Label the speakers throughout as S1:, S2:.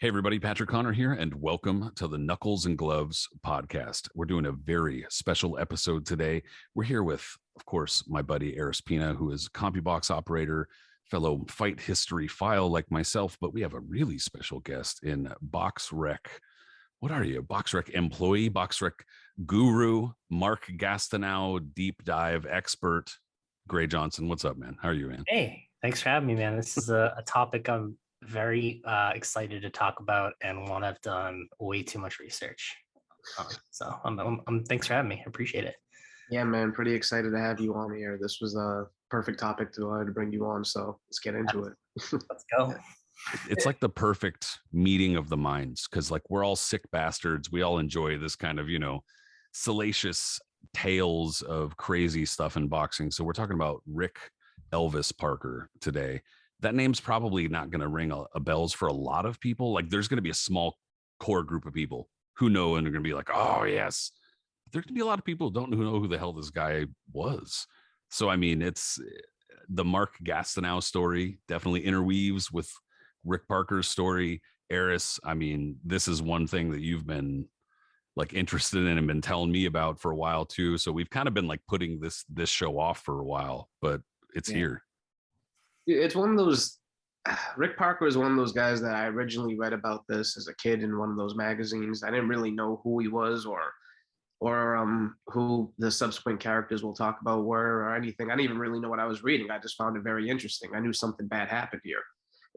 S1: Hey, everybody, Patrick Connor here, and welcome to the Knuckles and Gloves podcast. We're doing a very special episode today. We're here with, of course, my buddy Aris Pina, who is a CompuBox operator, fellow fight history file like myself, but we have a really special guest in BoxRec. What are you? BoxRec employee, BoxRec guru, Marc Gastineau, deep dive expert, Gray Johnson. What's up, man? How are you, man?
S2: Hey, thanks for having me, man. This is a topic I'm very excited to talk about and one I've done way too much research. So thanks for having me. I appreciate it.
S3: Yeah, man, pretty excited to have you on here. This was a perfect topic to bring you on, so let's get into it.
S2: Let's go.
S1: It's like the perfect meeting of the minds because, like, we're all sick bastards. We all enjoy this kind of, salacious tales of crazy stuff in boxing. So we're talking about Rick Elvis Parker today. That name's probably not going to ring a bells for a lot of people. Like, there's going to be a small core group of people who know and are going to be like, oh, yes. There's going to be a lot of people who don't know who the hell this guy was. So, I mean, it's the Marc Gastineau story definitely interweaves with Rick Parker's story. Aris, I mean, this is one thing that you've been like interested in and been telling me about for a while too. So we've kind of been like putting this show off for a while, but it's here.
S3: It's one of those, Rick Parker is one of those guys that I originally read about this as a kid in one of those magazines. I didn't really know who he was or who the subsequent characters we'll talk about were or anything. I didn't even really know what I was reading. I just found it very interesting. I knew something bad happened here.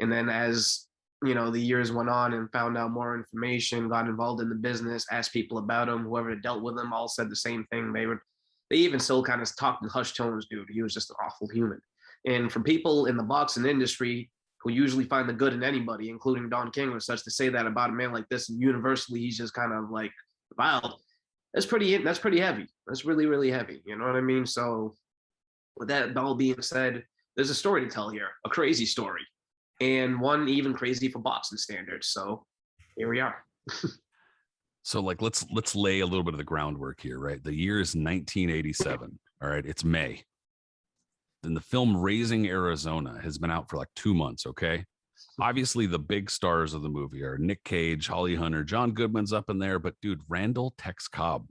S3: And then as, the years went on and found out more information, got involved in the business, asked people about him, whoever dealt with him all said the same thing. They even still kind of talked in hushed tones, dude. He was just an awful human. And for people in the boxing industry who usually find the good in anybody, including Don King or such, to say that about a man like this, and universally he's just kind of like wild, that's pretty heavy. That's really, really heavy. You know what I mean? So with that all being said, there's a story to tell here, a crazy story, and one even crazy for boxing standards. So here we are.
S1: So like let's lay a little bit of the groundwork here, right? The year is 1987. All right, it's May. Then the film Raising Arizona has been out for like 2 months, okay? Obviously, the big stars of the movie are Nick Cage, Holly Hunter, John Goodman's up in there, but dude, Randall Tex Cobb.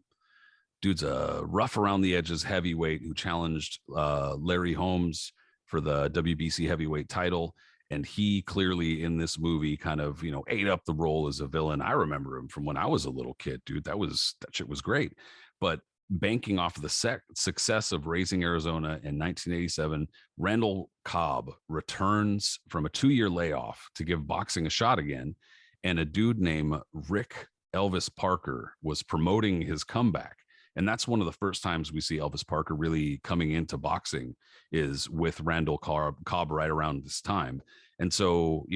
S1: Dude's a rough around the edges heavyweight who challenged Larry Holmes for the WBC heavyweight title. And he clearly in this movie kind of, ate up the role as a villain. I remember him from when I was a little kid, dude. That shit was great. But banking off of the success of Raising Arizona in 1987, Randall Cobb returns from a 2-year layoff to give boxing a shot again. And a dude named Rick Elvis Parker was promoting his comeback. And that's one of the first times we see Elvis Parker really coming into boxing is with Randall Cobb right around this time. And so,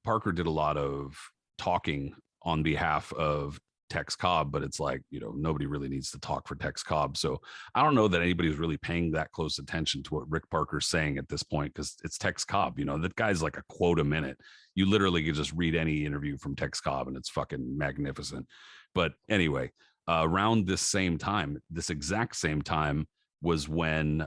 S1: Parker did a lot of talking on behalf of Tex Cobb, but it's like, nobody really needs to talk for Tex Cobb. So I don't know that anybody's really paying that close attention to what Rick Parker's saying at this point, because it's Tex Cobb. That guy's like a quote a minute. You literally could just read any interview from Tex Cobb and it's fucking magnificent. But anyway, around this exact same time was when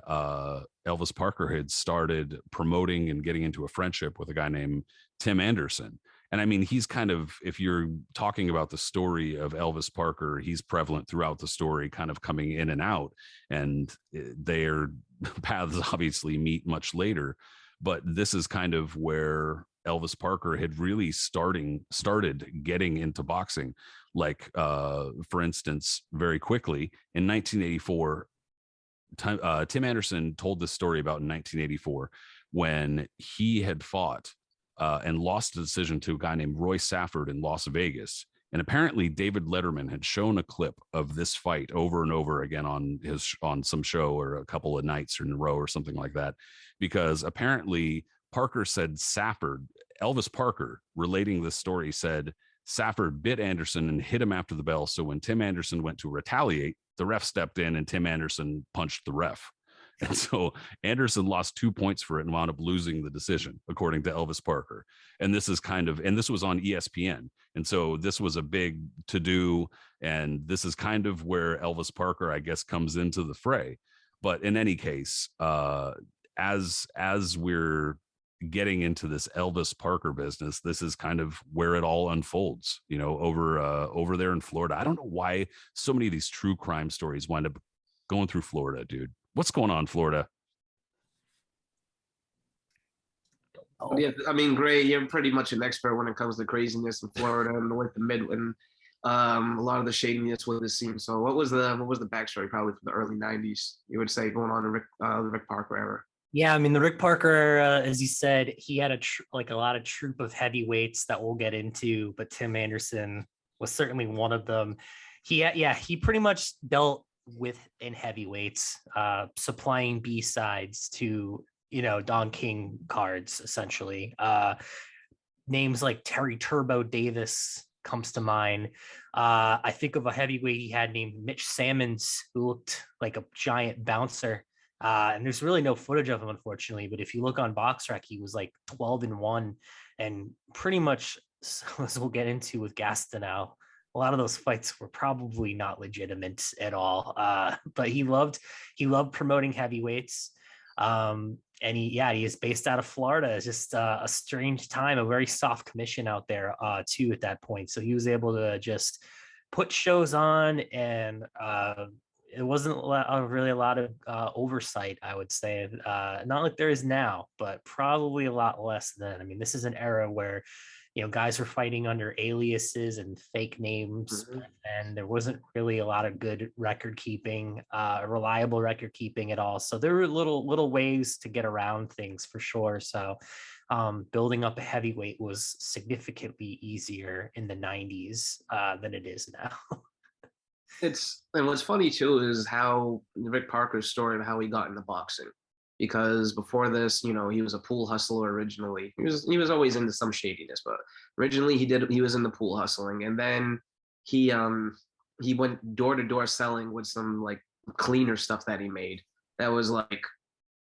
S1: Elvis Parker had started promoting and getting into a friendship with a guy named Tim Anderson. And I mean, he's kind of, if you're talking about the story of Elvis Parker, he's prevalent throughout the story, kind of coming in and out, and their paths obviously meet much later. But this is kind of where Elvis Parker had really started getting into boxing. Like, for instance, very quickly in 1984, Tim Anderson told this story about in 1984 when he had fought and lost a decision to a guy named Roy Safford in Las Vegas. And apparently David Letterman had shown a clip of this fight over and over again on some show or a couple of nights in a row or something like that, because apparently Parker said Elvis Parker, relating this story, said Safford bit Anderson and hit him after the bell. So when Tim Anderson went to retaliate, the ref stepped in and Tim Anderson punched the ref. And so Anderson lost 2 points for it and wound up losing the decision, according to Elvis Parker. And this was on ESPN. And so this was a big to-do. And this is kind of where Elvis Parker, I guess, comes into the fray. But in any case, as we're getting into this Elvis Parker business, this is kind of where it all unfolds, over there in Florida. I don't know why so many of these true crime stories wind up going through Florida, dude. What's going on, Florida?
S3: Oh. Yeah, I mean, Gray, you're pretty much an expert when it comes to craziness in Florida and with the Midland. A lot of the shadiness with the scene. So what was the backstory probably for the early 90s, you would say, going on in the Rick Parker era?
S2: Yeah, I mean, the Rick Parker era, as you said, he had a lot of troop of heavyweights that we'll get into, but Tim Anderson was certainly one of them. He pretty much dealt with in heavyweights, supplying B-sides to, Don King cards, essentially. Names like Terry Turbo Davis comes to mind. I think of a heavyweight he had named Mitch Sammons, who looked like a giant bouncer. And there's really no footage of him, unfortunately. But if you look on BoxRec, he was like 12-1, and pretty much, as we'll get into with Gastineau, a lot of those fights were probably not legitimate at all. But he loved promoting heavyweights. And he is based out of Florida. It's just a strange time, a very soft commission out there too at that point. So he was able to just put shows on, and it wasn't really a lot of oversight, I would say. Not like there is now, but probably a lot less then. I mean, this is an era where, guys were fighting under aliases and fake names, and there wasn't really a lot of good record keeping, reliable record keeping at all. So there were little ways to get around things for sure. So building up a heavyweight was significantly easier in the 90s than it is now.
S3: And what's funny too is how Rick Parker's story and how he got into boxing. Because before this, he was a pool hustler originally. He was always into some shadiness, but originally he was in the pool hustling, and then he went door to door selling with some like cleaner stuff that he made. That was like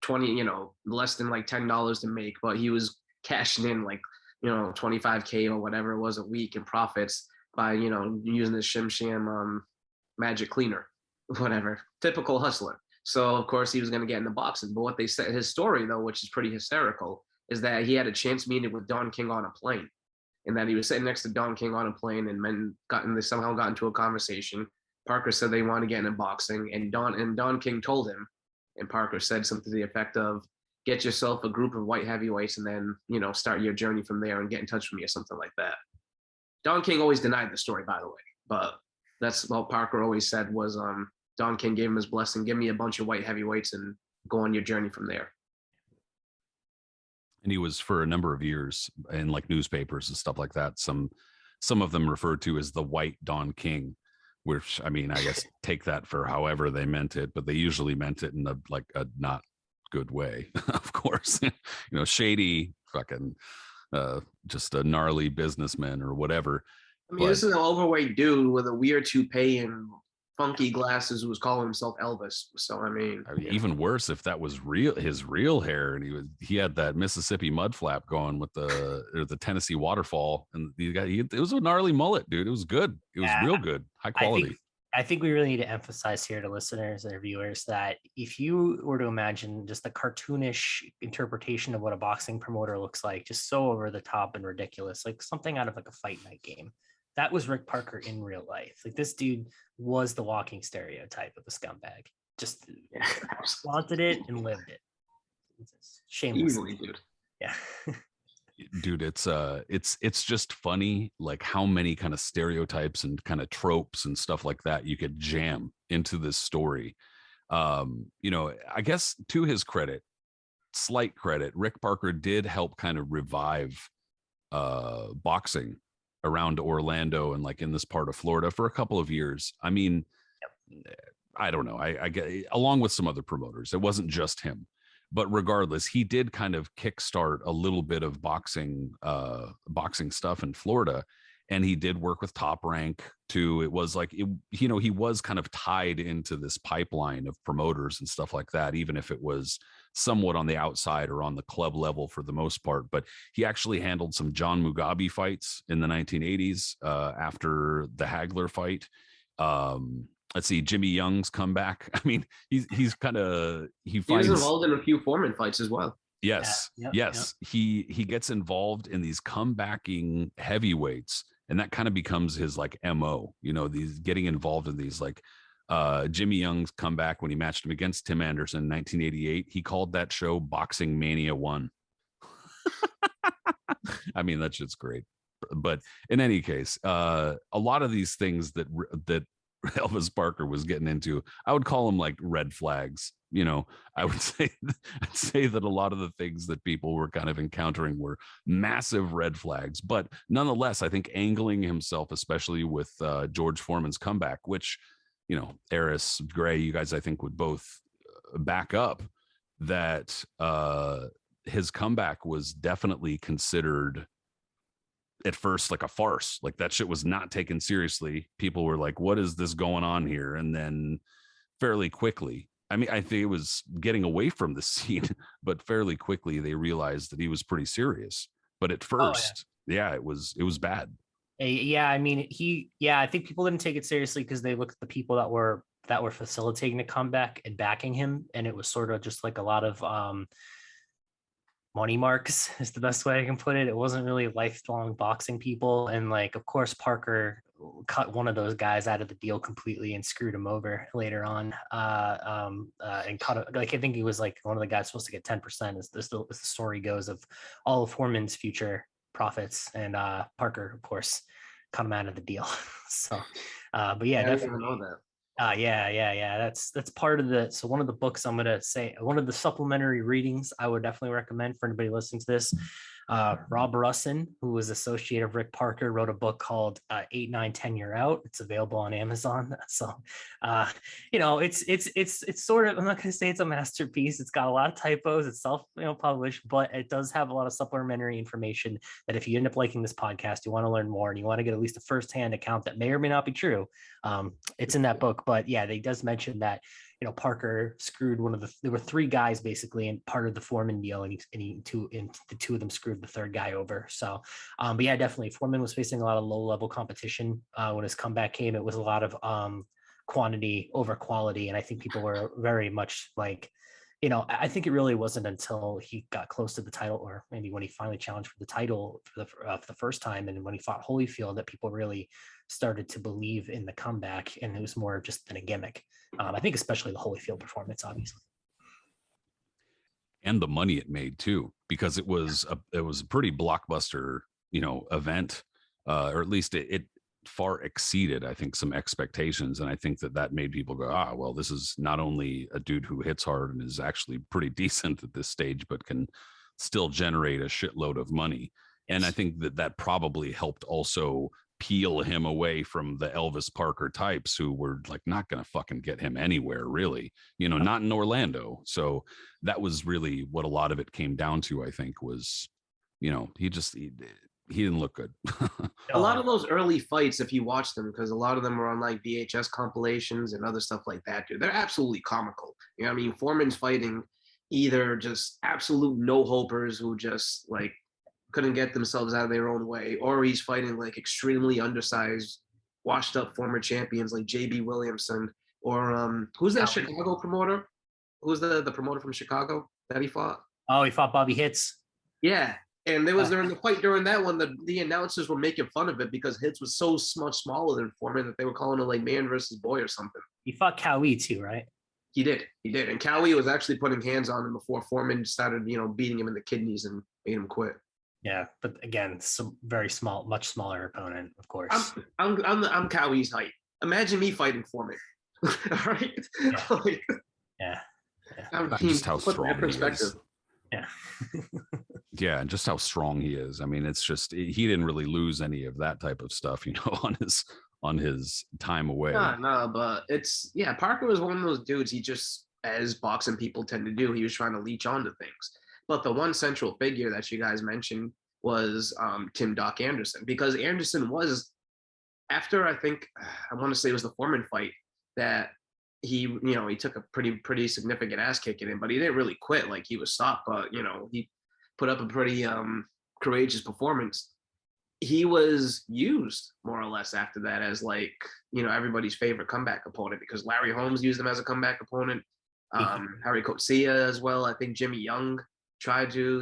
S3: 20, less than like $10 to make, but he was cashing in like $25K or whatever it was a week in profits by using the Shim Sham magic cleaner, whatever. Typical hustler. So of course he was going to get into boxing. But what they said, his story though, which is pretty hysterical, is that he had a chance meeting with Don King on a plane, and that he was sitting next to Don King on a plane, and they somehow got into a conversation. Parker said they want to get into boxing, and Don King told him, and Parker said something to the effect of, "Get yourself a group of white heavyweights, and then start your journey from there, and get in touch with me," or something like that. Don King always denied the story, by the way, but that's what Parker always said was, Don King gave him his blessing, give me a bunch of white heavyweights and go on your journey from there.
S1: And he was for a number of years in like newspapers and stuff like that. Some of them referred to as the White Don King, which, I mean, I guess take that for however they meant it, but they usually meant it in a not good way, of course. Shady, fucking just a gnarly businessman or whatever.
S3: I mean, this is an overweight dude with a weird toupee and funky glasses who was calling himself Elvis. So I mean
S1: even worse if that was his real hair, and he had that Mississippi mud flap going with the Tennessee waterfall, and it was a gnarly mullet, dude. It was good. It was real good, high quality.
S2: I think we really need to emphasize here to listeners and viewers that if you were to imagine just a cartoonish interpretation of what a boxing promoter looks like, just so over the top and ridiculous, like something out of like a fight night game, that was Rick Parker in real life. Like this dude was the walking stereotype of a scumbag. Just wanted it and lived it. Shameless.
S3: Easily, dude.
S2: Yeah.
S1: Dude, it's just funny, like how many kind of stereotypes and kind of tropes and stuff like that you could jam into this story. I guess to his credit, slight credit, Rick Parker did help kind of revive boxing around Orlando and like in this part of Florida for a couple of years. I mean, I don't know. I get, along with some other promoters, it wasn't just him, but regardless, he did kind of kickstart a little bit of boxing stuff in Florida. And he did work with Top Rank too. It was like, he was kind of tied into this pipeline of promoters and stuff like that, even if it was somewhat on the outside or on the club level for the most part. But he actually handled some John Mugabe fights in the 1980s after the Hagler fight. Let's see, Jimmy Young's comeback. I mean, he was involved
S3: in a few Foreman fights as well.
S1: Yes,
S2: Yeah,
S1: yes. He gets involved in these comebacking heavyweights, and that kind of becomes his like MO. You know, these getting involved in these like Jimmy Young's comeback when he matched him against Tim Anderson in 1988. He called that show Boxing Mania 1. I mean, that shit's great. But in any case, a lot of these things that Elvis Parker was getting into, I would call them like red flags. You know, I would say I'd say that a lot of the things that people were kind of encountering were massive red flags. But nonetheless, I think angling himself, especially with George Foreman's comeback, which, you know, Aris, Gray, you guys, I think would both back up that his comeback was definitely considered at first like a farce. Like that shit was not taken seriously. People were like, what is this going on here? And then fairly quickly, I mean, I think it was getting away from the scene, but fairly quickly they realized that he was pretty serious. But at first, it was bad.
S2: Yeah, I mean, I think people didn't take it seriously because they looked at the people that were facilitating the comeback and backing him, and it was sort of just like a lot of money marks is the best way I can put it. It wasn't really lifelong boxing people, and like, of course, Parker cut one of those guys out of the deal completely and screwed him over later on, and cut like I think he was like one of the guys supposed to get 10%, as the story goes, of all of Foreman's future profits, and Parker, of course, cut him out of the deal. So, but yeah, definitely.
S3: I didn't know that.
S2: Yeah. That's part of the. So one of the books I'm gonna say, one of the supplementary readings I would definitely recommend for anybody listening to this. Rob Russin, who was associate of Rick Parker, wrote a book called 8, 9, 10 Year Out. It's available on Amazon. So, you know, it's sort of, I'm not going to say it's a masterpiece. It's got a lot of typos. It's self-published, but it does have a lot of supplementary information that if you end up liking this podcast, you want to learn more and you want to get at least a firsthand account that may or may not be true. It's in that book, but yeah, they does mention that, you know, Parker screwed there were 3 guys basically in part of the Foreman deal, and the 2 of them screwed the 3rd guy over. So, but yeah, definitely Foreman was facing a lot of low level competition when his comeback came. It was a lot of quantity over quality, and I think people were very much like, you know, I think it really wasn't until he got close to the title, or maybe when he finally challenged for the title for the first time, and when he fought Holyfield, that people really started to believe in the comeback, and it was more just than a gimmick. I think especially the Holyfield performance, obviously,
S1: and the money it made too, because it was a pretty blockbuster, you know, event, or at least it far exceeded, I think, some expectations, and I think that made people go, well, this is not only a dude who hits hard and is actually pretty decent at this stage, but can still generate a shitload of money. And I think that probably helped also peel him away from the Elvis Parker types who were like not going to fucking get him anywhere, really, you know, not in Orlando. So that was really what a lot of it came down to, I think, was, you know, he didn't look good.
S3: A lot of those early fights, if you watch them, because a lot of them were on like VHS compilations and other stuff like that, dude, they're absolutely comical. You know what I mean? Foreman's fighting either just absolute no-hopers who just like couldn't get themselves out of their own way, or he's fighting like extremely undersized, washed up former champions like JB Williamson, or who's that Chicago promoter? Who's the promoter from Chicago that he fought?
S2: Oh, he fought Bobby Hitz.
S3: Yeah. And there was during the fight during that one, the announcers were making fun of it because Hitz was so much smaller than Foreman that they were calling it like man versus boy or something.
S2: He fought Cowie too, right?
S3: He did. And Cowie was actually putting hands on him before Foreman started, you know, beating him in the kidneys and made him quit.
S2: Yeah, but again, some very small, much smaller opponent, of course.
S3: I'm Cowie's height. Imagine me fighting Foreman. All right.
S2: Yeah.
S1: Just how strong he is.
S2: Yeah.
S1: Yeah, and just how strong he is. I mean, it's just he didn't really lose any of that type of stuff, you know, on his time away.
S3: No, but Parker was one of those dudes. He just, as boxing people tend to do, he was trying to leech onto things. But the one central figure that you guys mentioned was Tim Doc Anderson, because Anderson was, after I think, I want to say it was the Foreman fight, that he took a pretty significant ass kicking in, but he didn't really quit. Like, he was stopped, but, you know, he put up a pretty courageous performance. He was used more or less after that as, like, you know, everybody's favorite comeback opponent, because Larry Holmes used him as a comeback opponent. Harry Coetzee as well. I think Jimmy Young tried to,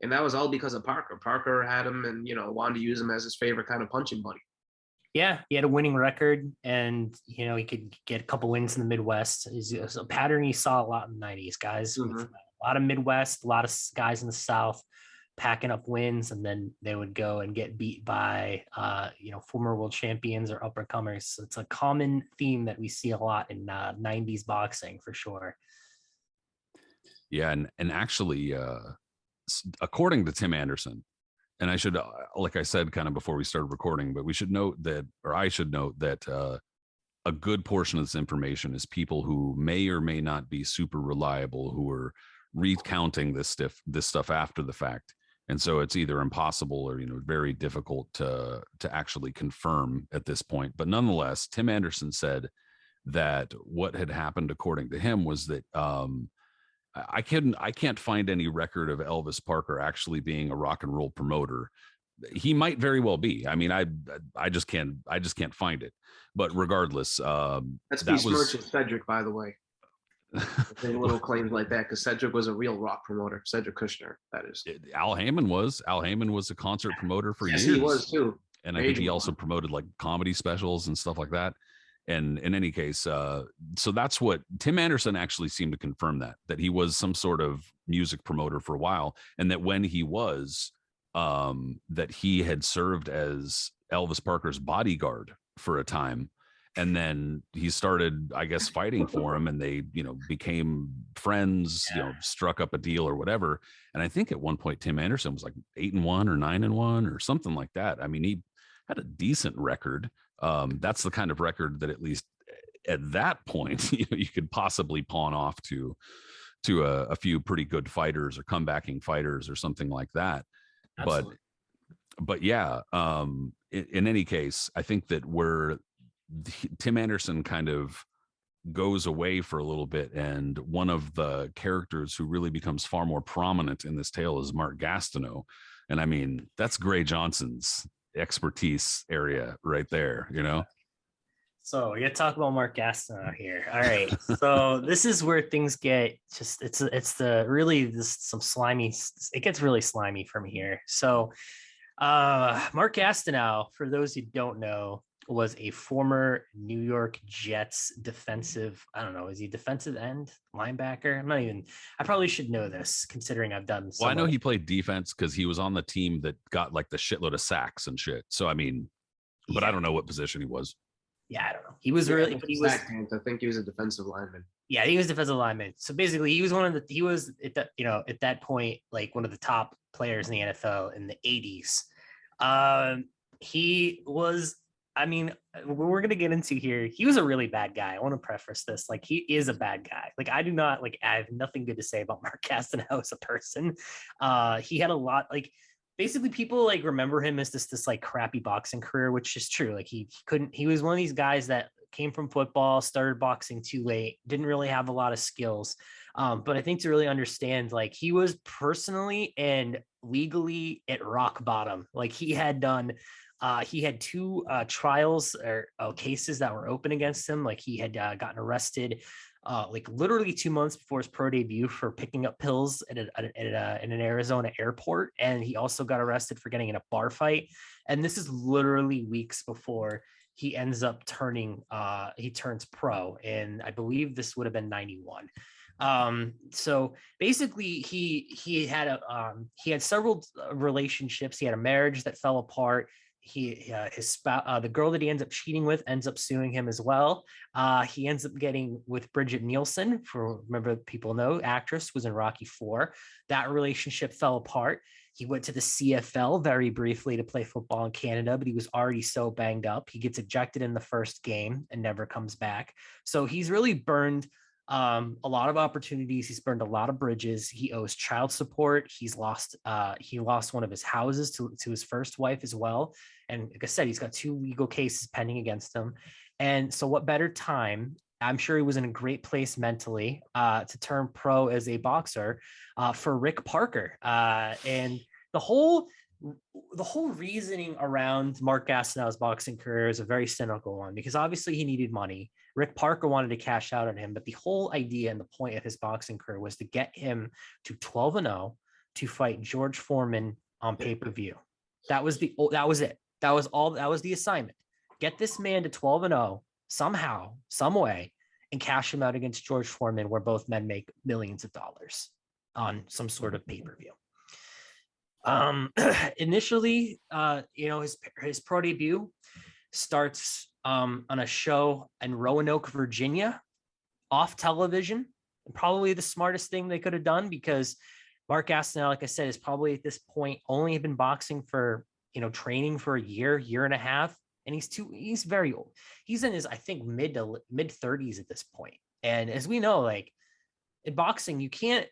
S3: and that was all because of Parker. Parker had him and, wanted to use him as his favorite kind of punching buddy.
S2: Yeah, he had a winning record, and he could get a couple wins in the Midwest. It's a pattern you saw a lot in the 90s, guys.
S3: Mhm.
S2: With a lot of Midwest, a lot of guys in the South packing up wins, and then they would go and get beat by former world champions or upper comers. It's a common theme that we see a lot in 90s boxing for sure.
S1: Yeah, and actually, according to Tim Anderson, and I should, like I said, kind of before we started recording, but we should note that, or I should note that a good portion of this information is people who may or may not be super reliable, who are recounting this stuff after the fact. And so it's either impossible or, very difficult to actually confirm at this point. But nonetheless, Tim Anderson said that what had happened, according to him, was that I can't find any record of Elvis Parker actually being a rock and roll promoter. He might very well be. I mean, I just can't find it. But regardless,
S3: that's besmirching Cedric, by the way. Little claims like that, because Cedric was a real rock promoter. Cedric Kushner, that is.
S1: Al Heyman was a concert promoter for years.
S3: He was too.
S1: And I think he also promoted like comedy specials and stuff like that. And in any case, so that's what Tim Anderson actually seemed to confirm, that he was some sort of music promoter for a while, and that when he was, that he had served as Elvis Parker's bodyguard for a time, and then he started, I guess, fighting for him, and they, became friends, struck up a deal or whatever. And I think at one point Tim Anderson was like 8-1 or 9-1 or something like that. I mean, he had a decent record. That's the kind of record that, at least at that point, you could possibly pawn off to a few pretty good fighters or comebacking fighters or something like that. Absolutely. But yeah, in any case, I think that where Tim Anderson kind of goes away for a little bit, and one of the characters who really becomes far more prominent in this tale is Marc Gastineau. And I mean, that's Gray Johnson's expertise area right there,
S2: So we got to talk about Marc Gastineau here. All right. So this is where things get just, some slimy, it gets really slimy from here. So Marc Gastineau, for those who don't know, was a former New York Jets defensive, I don't know, is he defensive end, linebacker? I probably should know this considering I've done.
S1: Well, I know he played defense because he was on the team that got like the shitload of sacks and shit. So, I mean, but I don't know what position he was.
S2: Yeah, I don't know. He was really,
S3: I think he was a defensive lineman.
S2: Yeah, he was defensive lineman. So basically he was at that point, like one of the top players in the NFL in the 80s. He was, we're going to get into here. He was a really bad guy. I want to preface this. Like, he is a bad guy. Like, I have nothing good to say about Marc Gastineau as a person. He had a lot, basically people remember him as this crappy boxing career, which is true. Like, he was one of these guys that came from football, started boxing too late, didn't really have a lot of skills. But I think to really understand, he was personally and legally at rock bottom. Like, he had two trials or cases that were open against him. Like, he had gotten arrested literally 2 months before his pro debut for picking up pills in an Arizona airport. And he also got arrested for getting in a bar fight. And this is literally weeks before he ends up he turns pro. And I believe this would have been 91. So basically he had several relationships. He had a marriage that fell apart. His spouse, the girl that he ends up cheating with, ends up suing him as well. He ends up getting with Bridget Nielsen, remember, people know, actress, was in Rocky IV. That relationship fell apart. He went to the CFL very briefly to play football in Canada, but he was already so banged up. He gets ejected in the first game and never comes back. So he's really burned a lot of opportunities. He's burned a lot of bridges. He owes child support. He lost one of his houses to his first wife as well. And like I said, he's got 2 legal cases pending against him. And so what better time? I'm sure he was in a great place mentally to turn pro as a boxer for Rick Parker. And the whole the whole reasoning around Marc Gastineau's boxing career is a very cynical one, because obviously he needed money. Rick Parker wanted to cash out on him, but the whole idea and the point of his boxing career was to get him to 12-0 to fight George Foreman on pay-per-view. That was it. That was the assignment. Get this man to 12-0 somehow, some way, and cash him out against George Foreman, where both men make millions of dollars on some sort of pay-per-view. Initially, his pro debut starts on a show in Roanoke, Virginia, off television. Probably the smartest thing they could have done, because Marc Gastineau, like I said, is probably at this point only been boxing for, training for a year and a half. And he's very old. He's in his, I think, mid 30s at this point. And as we know, like in boxing, you can't,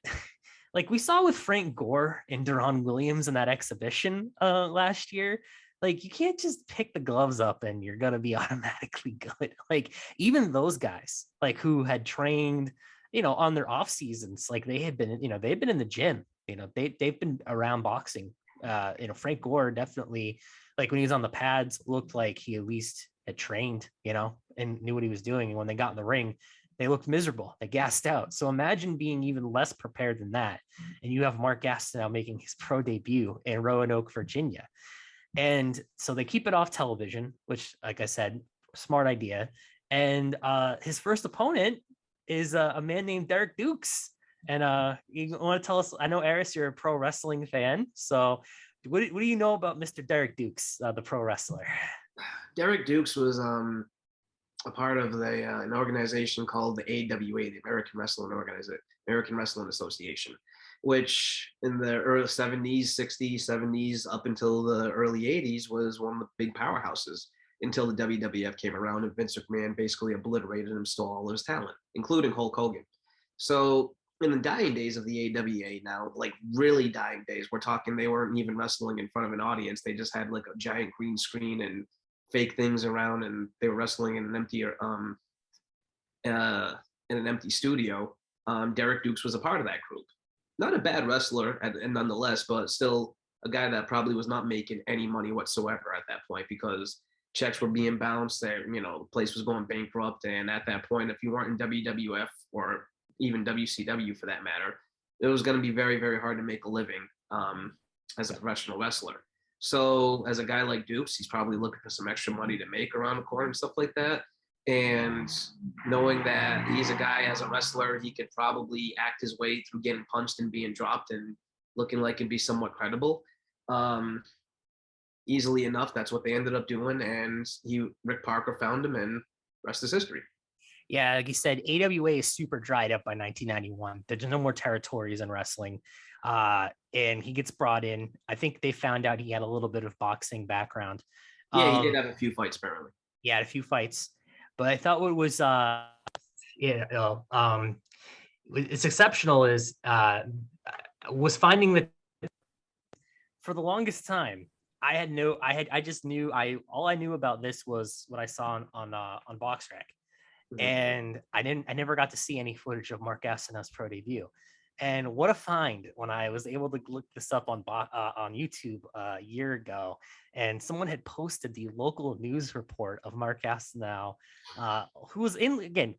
S2: like we saw with Frank Gore and Deron Williams in that exhibition last year, like you can't just pick the gloves up and you're going to be automatically good. Like even those guys, like who had trained, on their off seasons, like they had been, they've been in the gym, they've been around boxing. Frank Gore definitely, like when he was on the pads, looked like he at least had trained, and knew what he was doing. And when they got in the ring, they looked miserable. They gassed out. So imagine being even less prepared than that. And you have Marc Gastineau making his pro debut in Roanoke, Virginia. And so they keep it off television, which, like I said, smart idea. And his first opponent is a man named Derek Dukes. And you want to tell us, I know, Aris, you're a pro wrestling fan. So what do you know about Mr. Derek Dukes, the pro wrestler?
S3: Derek Dukes was a part of an organization called the AWA, the American Wrestling Association, which in the early 70s, 60s, 70s, up until the early 80s was one of the big powerhouses, until the WWF came around and Vince McMahon basically obliterated and stole all his talent, including Hulk Hogan. So in the dying days of the AWA now, like really dying days, we're talking they weren't even wrestling in front of an audience. They just had like a giant green screen and fake things around, and they were wrestling in an empty studio. Derek Dukes was a part of that group. Not a bad wrestler, and nonetheless, but still a guy that probably was not making any money whatsoever at that point, because checks were being bounced. The place was going bankrupt, and at that point, if you weren't in WWF or even WCW for that matter, it was going to be very, very hard to make a living as a professional wrestler. So as a guy like Dukes, he's probably looking for some extra money to make around the corner and stuff like that. And knowing that he's a guy as a wrestler, he could probably act his way through getting punched and being dropped and looking like it'd be somewhat credible. Easily enough, that's what they ended up doing. And Rick Parker found him, and rest is history.
S2: Yeah, like you said, AWA is super dried up by 1991. There's no more territories in wrestling. And he gets brought in. I think they found out he had a little bit of boxing background.
S3: Yeah, he did have a few fights, apparently.
S2: Yeah, a few fights. But I thought what was it's exceptional is was finding that for the longest time, all I knew about this was what I saw on BoxRec. And I never got to see any footage of Marc Gastineau's pro debut. And what a find when I was able to look this up on YouTube a year ago, and someone had posted the local news report of Marc Gastineau, who was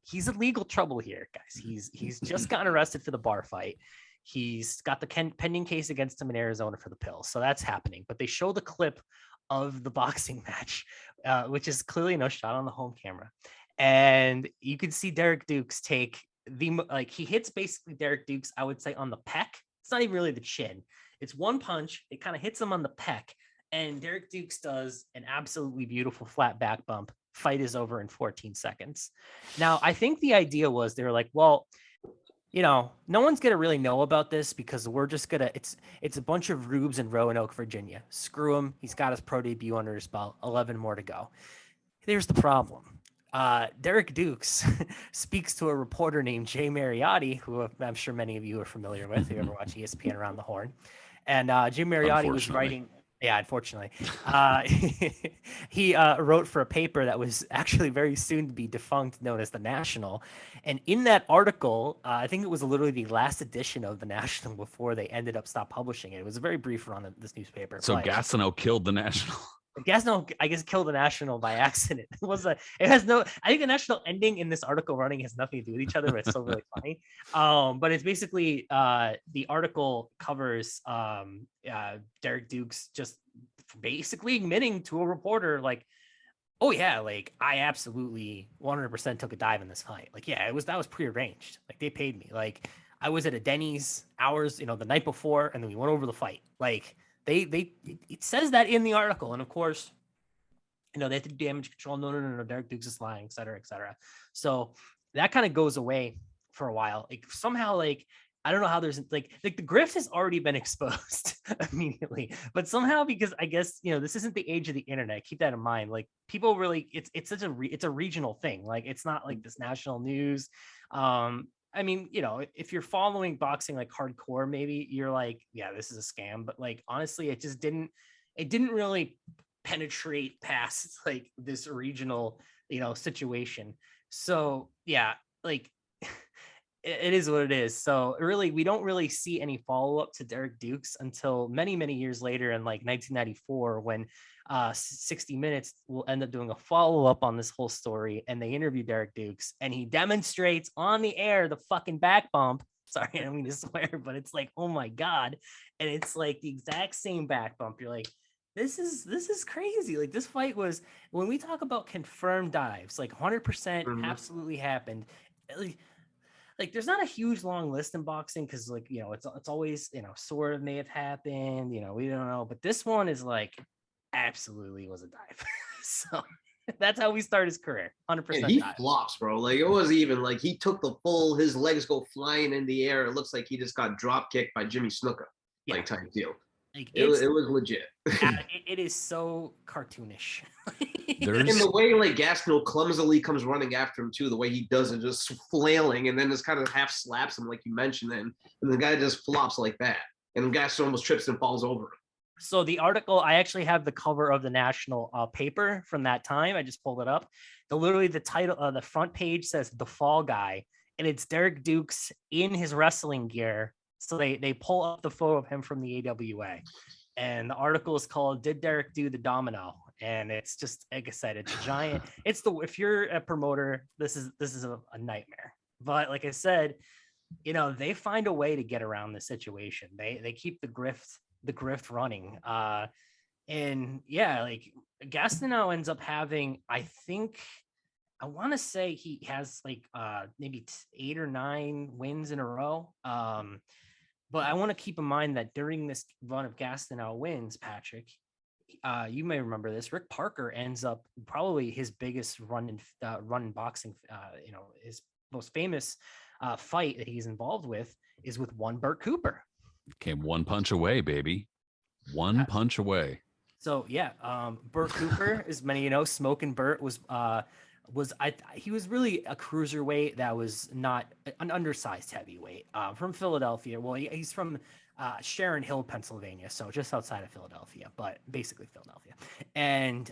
S2: he's in legal trouble here, guys. He's just gotten arrested for the bar fight. He's got the pending case against him in Arizona for the pills. So that's happening. But they show the clip of the boxing match, which is clearly shot on the home camera. And you can see Derek Dukes take he hits basically Derek Dukes, I would say, on the pec. It's not even really the chin. It's one punch. It kind of hits him on the pec. And Derek Dukes does an absolutely beautiful flat back bump. Fight is over in 14 seconds. Now, I think the idea was they were like, well, no one's going to really know about this because we're just going to, it's a bunch of rubes in Roanoke, Virginia. Screw him. He's got his pro debut under his belt. 11 more to go. Here's the problem. Derek Dukes speaks to a reporter named Jay Mariotti, who I'm sure many of you are familiar with, if you ever watch ESPN Around the Horn. And Jay Mariotti was writing Yeah, unfortunately. He wrote for a paper that was actually very soon to be defunct, known as The National. And in that article, I think it was literally the last edition of The National before they ended up stop publishing it. It was a very brief run of this newspaper.
S1: So Gastineau killed the National.
S2: Gastineau, I guess, killed the National by accident. It has no, I think the National ending in this article running has nothing to do with each other, but it's still really funny. But it's basically the article covers Derek Dukes just basically admitting to a reporter, like, oh yeah, like I absolutely 100% took a dive in this fight. Like, yeah, that was prearranged. Like they paid me. Like I was at a Denny's hours, the night before, and then we went over the fight. Like it says that in the article, and of course, they have to do damage control. No, Derek Dukes is lying, et cetera, et cetera. So that kind of goes away for a while. Like somehow, like I don't know how there's like the grift has already been exposed immediately, but somehow, because I guess this isn't the age of the internet. Keep that in mind. Like people really, it's such it's a regional thing. Like it's not like this national news. I mean, if you're following boxing like hardcore, maybe you're like, yeah, this is a scam. But like, honestly, it didn't really penetrate past like this regional, situation. So yeah, like it is what it is. So really, we don't really see any follow-up to Derek Dukes until many, many years later in like 1994, when 60 Minutes will end up doing a follow-up on this whole story, and they interview Derek Dukes, and he demonstrates on the air the fucking back bump. Sorry, I don't mean to swear, but it's like, oh my God. And it's like the exact same back bump. You're like, this is crazy. Like this fight was, when we talk about confirmed dives, like 100% absolutely happened. Like there's not a huge long list in boxing, because like it's always sort of may have happened, we don't know, but this one is like absolutely was a dive. So that's how we start his career. 100%.
S3: And he
S2: dive.
S3: flops, bro. Like it was even like he took the full, his legs go flying in the air. It looks like he just got drop kicked by Jimmy Snuka, like type deal. Like it was legit.
S2: It is so cartoonish.
S3: In the way like Gastineau clumsily comes running after him too, the way he does it, just flailing, and then just kind of half slaps him like you mentioned, and the guy just flops like that, and Gastineau almost trips and falls over him.
S2: So the article, I actually have the cover of the National paper from that time. I just pulled it up. Literally the title, the front page says "The Fall Guy," and it's Derek Dukes in his wrestling gear. So they pull up the photo of him from the AWA, and the article is called "Did Derek Do the Domino?" And it's just, like I said, it's a giant. If you're a promoter, this is a nightmare. But like I said, they find a way to get around the situation. They keep the grift running. And yeah, like Gastineau ends up having, I want to say he has like maybe 8 or 9 wins in a row. But I want to keep in mind that during this run of Gastineau wins, Patrick, you may remember this, Rick Parker ends up probably his biggest run in boxing. His most famous fight that he's involved with is with one Bert Cooper.
S1: Came one punch away, baby. One punch away.
S2: So yeah, Burke Cooper, as many Smoking Bert he was really a cruiserweight that was not an undersized heavyweight from Philadelphia. Well, he's from Sharon Hill, Pennsylvania, so just outside of Philadelphia, but basically Philadelphia. And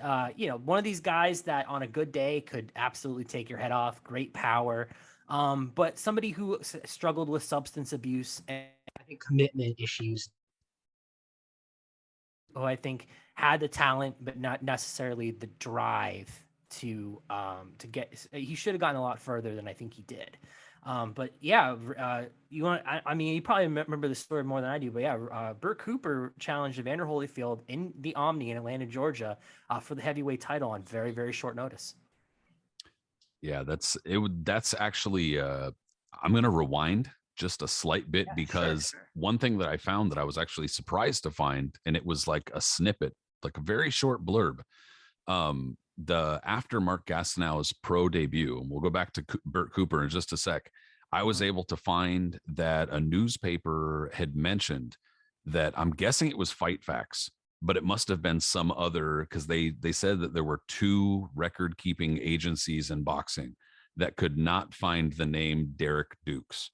S2: one of these guys that on a good day could absolutely take your head off. Great power, but somebody who struggled with substance abuse and I think commitment issues. Who I think had the talent, but not necessarily the drive to get. He should have gotten a lot further than I think he did. But yeah, I mean, you probably remember the story more than I do, but yeah, Bert Cooper challenged Evander Holyfield in the Omni in Atlanta, Georgia, for the heavyweight title on very, very short notice.
S1: Yeah, that's actually, I'm going to rewind just a slight bit, because sure. One thing that I found that I was actually surprised to find, and it was like a snippet, like a very short blurb. After Marc Gastineau's pro debut, and we'll go back to Bert Cooper in just a sec, I was able to find that a newspaper had mentioned that, I'm guessing it was Fight Facts, but it must have been some other, because they said that there were 2 record-keeping agencies in boxing that could not find the name Derek Dukes.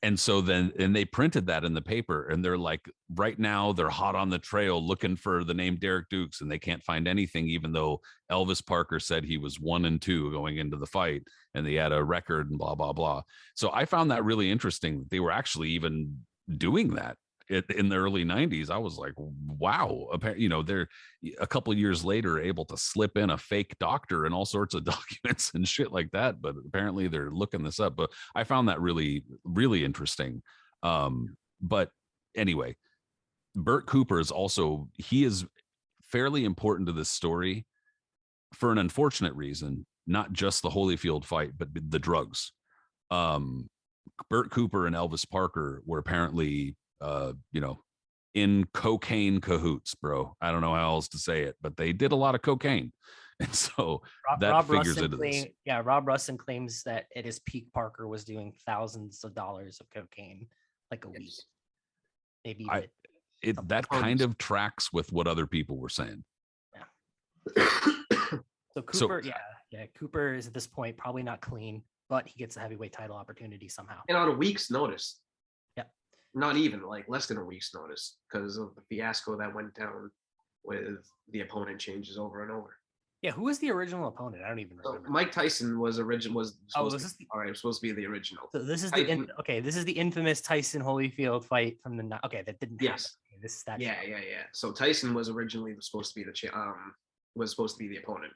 S1: And so then, and they printed that in the paper, and they're like, right now they're hot on the trail looking for the name Derek Dukes, and they can't find anything, even though Elvis Parker said he was 1-2 going into the fight, and they had a record and blah, blah, blah. So I found that really interesting. They were actually even doing that in the early 90s. I was like, wow. They're a couple of years later able to slip in a fake doctor and all sorts of documents and shit like that, but apparently they're looking this up. But I found that really, really interesting. But anyway, Bert Cooper he is fairly important to this story for an unfortunate reason, not just the Holyfield fight, but the drugs. Bert Cooper and Elvis Parker were apparently in cocaine cahoots, bro. I don't know how else to say it, but they did a lot of cocaine. And so Rob figures into this.
S2: Yeah, Rob Russin claims that at his peak, Parker was doing thousands of dollars of cocaine like a week. Maybe
S1: that kind of tracks with what other people were saying.
S2: Yeah. So Cooper, Cooper is at this point probably not clean, but he gets a heavyweight title opportunity somehow.
S3: And on a week's notice.
S2: Yeah.
S3: Not even, like less than a week's notice, because of the fiasco that went down with the opponent changes over and over.
S2: Yeah, who was the original opponent? I don't even remember.
S3: Mike Tyson was supposed to be the original.
S2: So this is this is the infamous Tyson Holyfield fight from the that didn't happen.
S3: Yes.
S2: Okay, this is that.
S3: Yeah. So Tyson was originally supposed to be the opponent,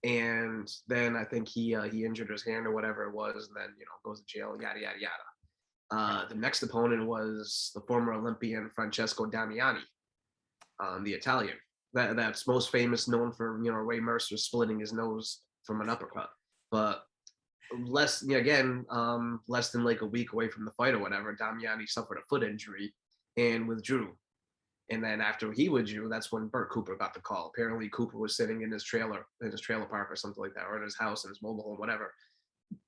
S3: and then I think he injured his hand or whatever it was, and then goes to jail, yada yada yada. The next opponent was the former Olympian Francesco Damiani, the Italian. That's most famous, known for Ray Mercer splitting his nose from an uppercut. But less than like a week away from the fight or whatever, Damiani suffered a foot injury and withdrew. And then after he withdrew, that's when Bert Cooper got the call. Apparently Cooper was sitting in his trailer park or something like that, or in his house, in his mobile home, whatever,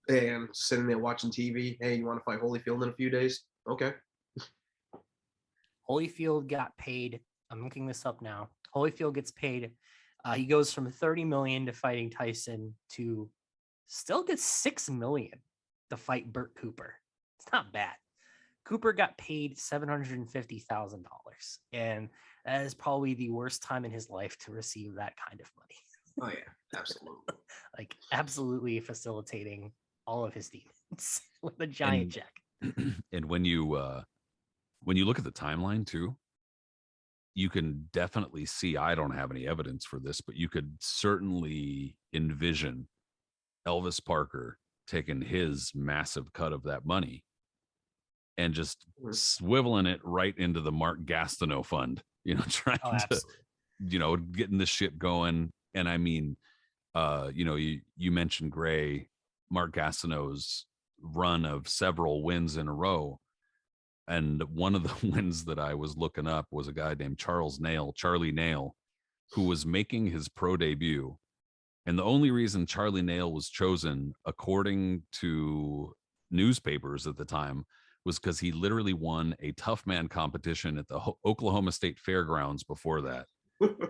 S3: and sitting there watching TV. Hey, you want to fight Holyfield in a few days? Okay.
S2: Holyfield got paid. I'm looking this up now. Holyfield gets paid. He goes from $30 million to fighting Tyson to still gets $6 million to fight Bert Cooper. It's not bad. Cooper got paid $750,000, and that is probably the worst time in his life to receive that kind of money.
S3: Oh yeah, absolutely.
S2: Like absolutely facilitating all of his demons with a giant check.
S1: And when you look at the timeline too, you can definitely see, I don't have any evidence for this, but you could certainly envision Elvis Parker taking his massive cut of that money and just swiveling it right into the Marc Gastineau fund, trying to, getting this shit going. And I mean, you mentioned Gray, Marc Gastineau's run of several wins in a row. And one of the wins that I was looking up was a guy named Charlie Nail, who was making his pro debut. And the only reason Charlie Nail was chosen, according to newspapers at the time, was because he literally won a tough man competition at the Oklahoma State Fairgrounds before that.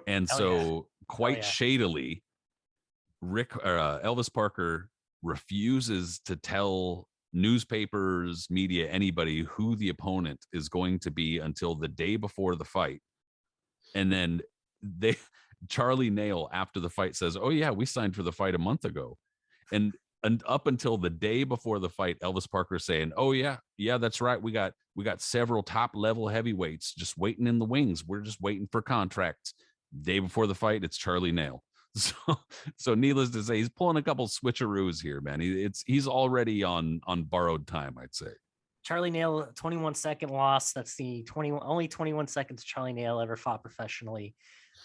S1: And shadily, Elvis Parker refuses to tell newspapers, media, anybody who the opponent is going to be until the day before the fight. And then Charlie Nail, after the fight, says, "Oh yeah, we signed for the fight a month ago." And up until the day before the fight, Elvis Parker saying, "Oh yeah, that's right. We got several top level heavyweights just waiting in the wings. We're just waiting for contracts." Day before the fight, it's Charlie Nail. So needless to say, he's pulling a couple switcheroos here, man. He's already on borrowed time, I'd say.
S2: Charlie Nail, 21-second loss. That's the only 21 seconds Charlie Nail ever fought professionally.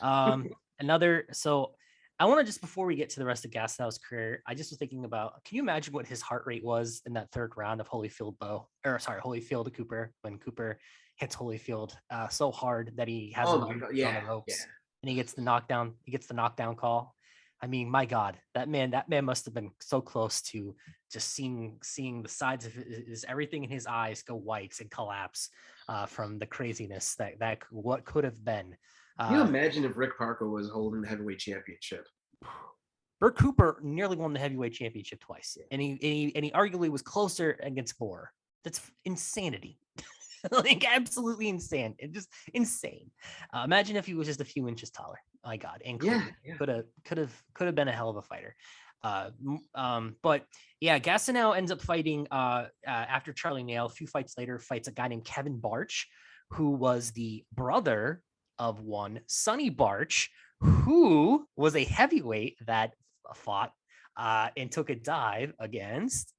S2: So I want to just, before we get to the rest of Gastineau's career, I just was thinking about, can you imagine what his heart rate was in that third round of Holyfield to Cooper, when Cooper hits Holyfield so hard that he has him on the ropes. Yeah. And he gets the knockdown call. I mean, my God, that man must have been so close to just seeing the sides of everything in his eyes go white and collapse from the craziness that what could have been.
S3: Can you imagine if Rick Parker was holding the heavyweight championship?
S2: Bert Cooper nearly won the heavyweight championship twice, and he arguably was closer against Bohr That's insanity. Like absolutely insane. It's just insane. Imagine if he was just a few inches taller. My God, and could have been a hell of a fighter. But yeah, Gastineau ends up fighting after Charlie Nail. A few fights later, fights a guy named Kevin Barch, who was the brother of one Sonny Barch, who was a heavyweight that fought and took a dive against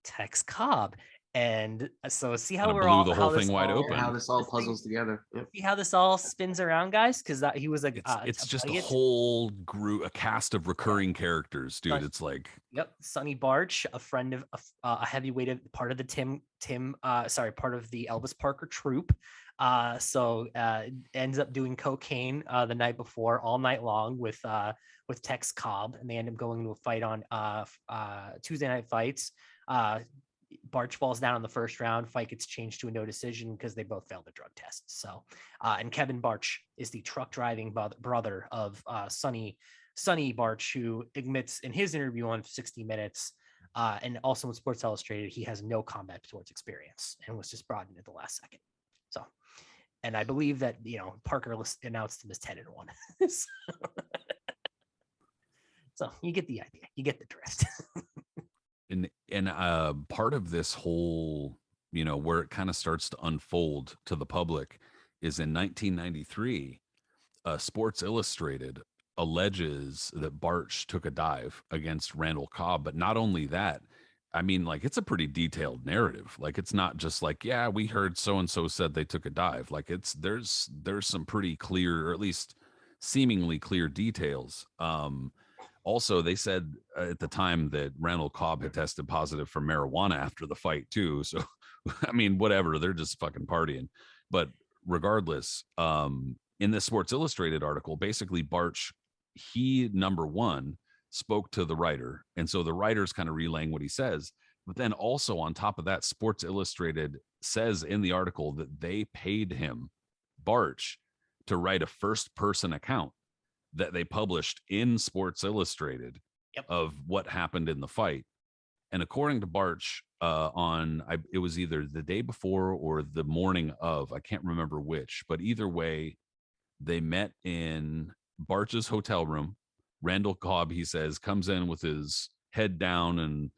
S2: Tex Cobb. And so see how we're
S1: blew
S2: all
S1: the whole thing wide open.
S3: How this all puzzles together. Yep.
S2: See how this all spins around, guys? Because he was a
S1: it's just a whole group, a cast of recurring characters, dude. It's like
S2: Sonny Barch, a friend of a heavyweight, part of the part of the Elvis Parker troupe. So ends up doing cocaine the night before, all night long with Tex Cobb, and they end up going into a fight on Tuesday Night Fights. Barch falls down in the first round. Fight gets changed to a no decision because they both failed the drug test. So, and Kevin Barch is the truck driving brother of Sonny Barch, who admits in his interview on 60 Minutes and also in Sports Illustrated, he has no combat sports experience and was just brought in at the last second. So, and I believe that, Parker announced him as 10-1. So you get the idea. You get the drift.
S1: And part of this whole, where it kind of starts to unfold to the public is in 1993, Sports Illustrated alleges that Barch took a dive against Randall Cobb. But not only that, I mean, like, it's a pretty detailed narrative. Like, it's not just like, yeah, we heard so-and-so said they took a dive. Like, there's some pretty clear, or at least seemingly clear details. Also, they said at the time that Randall Cobb had tested positive for marijuana after the fight too. So, I mean, whatever, they're just fucking partying. But regardless, in this Sports Illustrated article, basically Barch, he, number one, spoke to the writer. And so the writer's kind of relaying what he says. But then also on top of that, Sports Illustrated says in the article that they paid him, Barch, to write a first person account that they published in Sports Illustrated of what happened in the fight. And according to Barch, it was either the day before or the morning of, I can't remember which, but either way, they met in Barch's hotel room. Randall Cobb, he says, comes in with his head down and,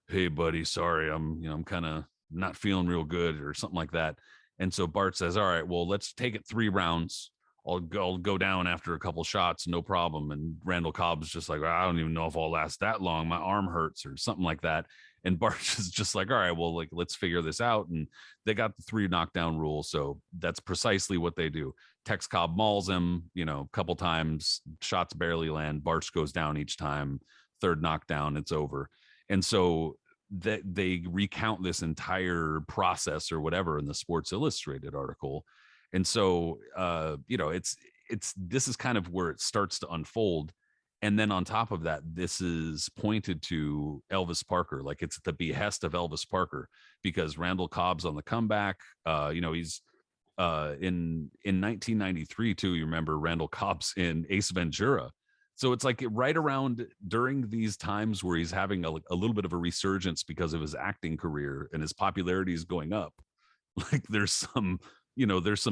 S1: hey buddy, sorry, I'm kind of not feeling real good or something like that. And so Barch says, all right, well, let's take it 3 rounds. I'll go down after a couple shots, no problem. And Randall Cobb's just like, well, I don't even know if I'll last that long. My arm hurts or something like that. And Barch is just like, all right, well, like, let's figure this out. And they got the 3 knockdown rule. So that's precisely what they do. Tex Cobb mauls him, a couple times, shots barely land. Barch goes down each time. 3rd knockdown, it's over. And so that they recount this entire process or whatever in the Sports Illustrated article. And so, this is kind of where it starts to unfold. And then on top of that, this is pointed to Elvis Parker, like it's at the behest of Elvis Parker, because Randall Cobb's on the comeback. He's in 1993 too. You remember Randall Cobb's in Ace Ventura. So it's like right around during these times where he's having a little bit of a resurgence because of his acting career and his popularity is going up. Like there's some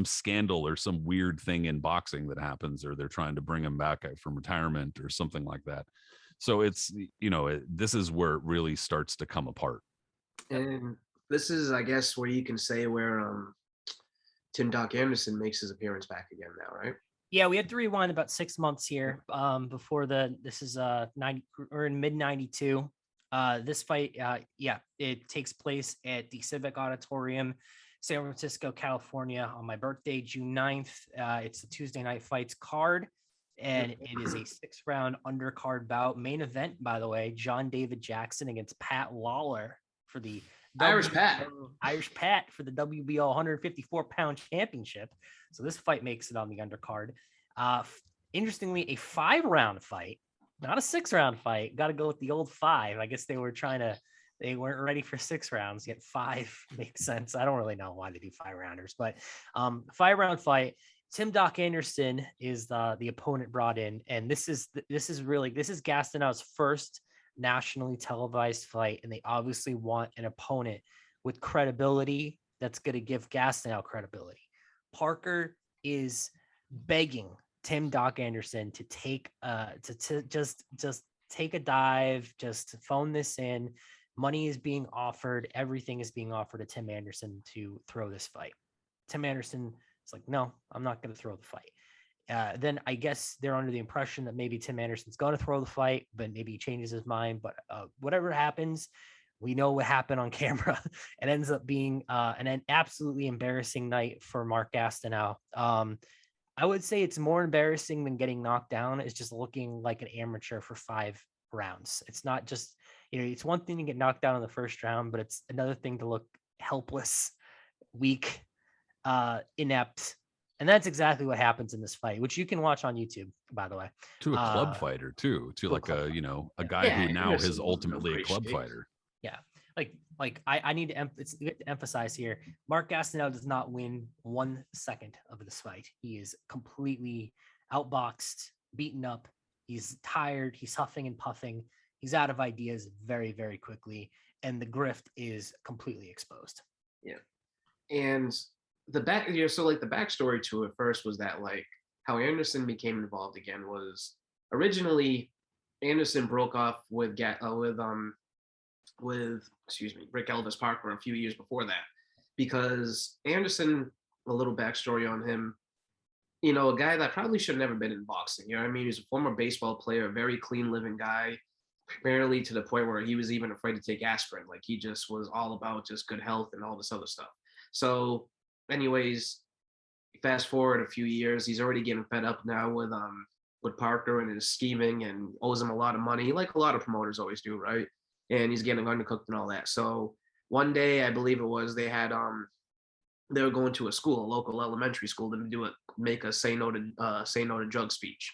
S1: scandal or some weird thing in boxing that happens, or they're trying to bring him back from retirement or something like that. So it's, this is where it really starts to come apart.
S3: And this is, I guess, where you can say where Tim Doc Anderson makes his appearance back again now, right?
S2: Yeah, we had to rewind about 6 months here before this is 90 or in mid 92. This fight, it takes place at the Civic Auditorium, San Francisco, California, on my birthday, June 9th. It's the Tuesday Night Fights card, and it is a 6-round undercard bout. Main event, by the way, John David Jackson against Pat Lawler for the
S3: Irish Pat
S2: for the WBO 154-pound championship. So this fight makes it on the undercard. Interestingly, a 5-round fight, not a 6-round fight. Got to go with the old 5. I guess they weren't ready for 6 rounds, yet 5 makes sense. I don't really know why they do 5-rounders, but 5-round fight. Tim Doc Anderson is the opponent brought in, and this is Gastineau's first nationally televised fight, and they obviously want an opponent with credibility that's going to give Gastineau credibility. Parker is begging Tim Doc Anderson to take to just take a dive, just phone this in. Money is being offered, everything is being offered to Tim Anderson to throw this fight. Tim Anderson is like, no, I'm not going to throw the fight. Then I guess they're under the impression that maybe Tim Anderson's going to throw the fight, but maybe he changes his mind. But whatever happens, we know what happened on camera. It ends up being an absolutely embarrassing night for Marc Gastineau. I would say it's more embarrassing than getting knocked down. It's just looking like an amateur for 5 rounds. It's not just, it's one thing to get knocked down in the first round, but it's another thing to look helpless, weak, inept. And that's exactly what happens in this fight, which you can watch on YouTube, by the way.
S1: To a club fighter too, to like a guy who now is ultimately a club fighter.
S2: Yeah. I need to emphasize here, Marc Gastineau does not win 1 second of this fight. He is completely outboxed, beaten up. He's tired. He's huffing and puffing. He's out of ideas very, very quickly. And the grift is completely exposed.
S3: Yeah. And the backstory to it first was that like how Anderson became involved again was originally Anderson broke off with Rick Elvis Parker a few years before that, because Anderson, a little backstory on him, a guy that probably should have never been in boxing. You know what I mean? He's a former baseball player, a very clean living guy, apparently to the point where he was even afraid to take aspirin. Like he just was all about just good health and all this other stuff. So anyways, fast forward a few years, he's already getting fed up now with Parker and his scheming, and owes him a lot of money, like a lot of promoters always do, right? And he's getting undercooked and all that. So one day, I believe it was, they were going to a local elementary school to make a say no to drug speech.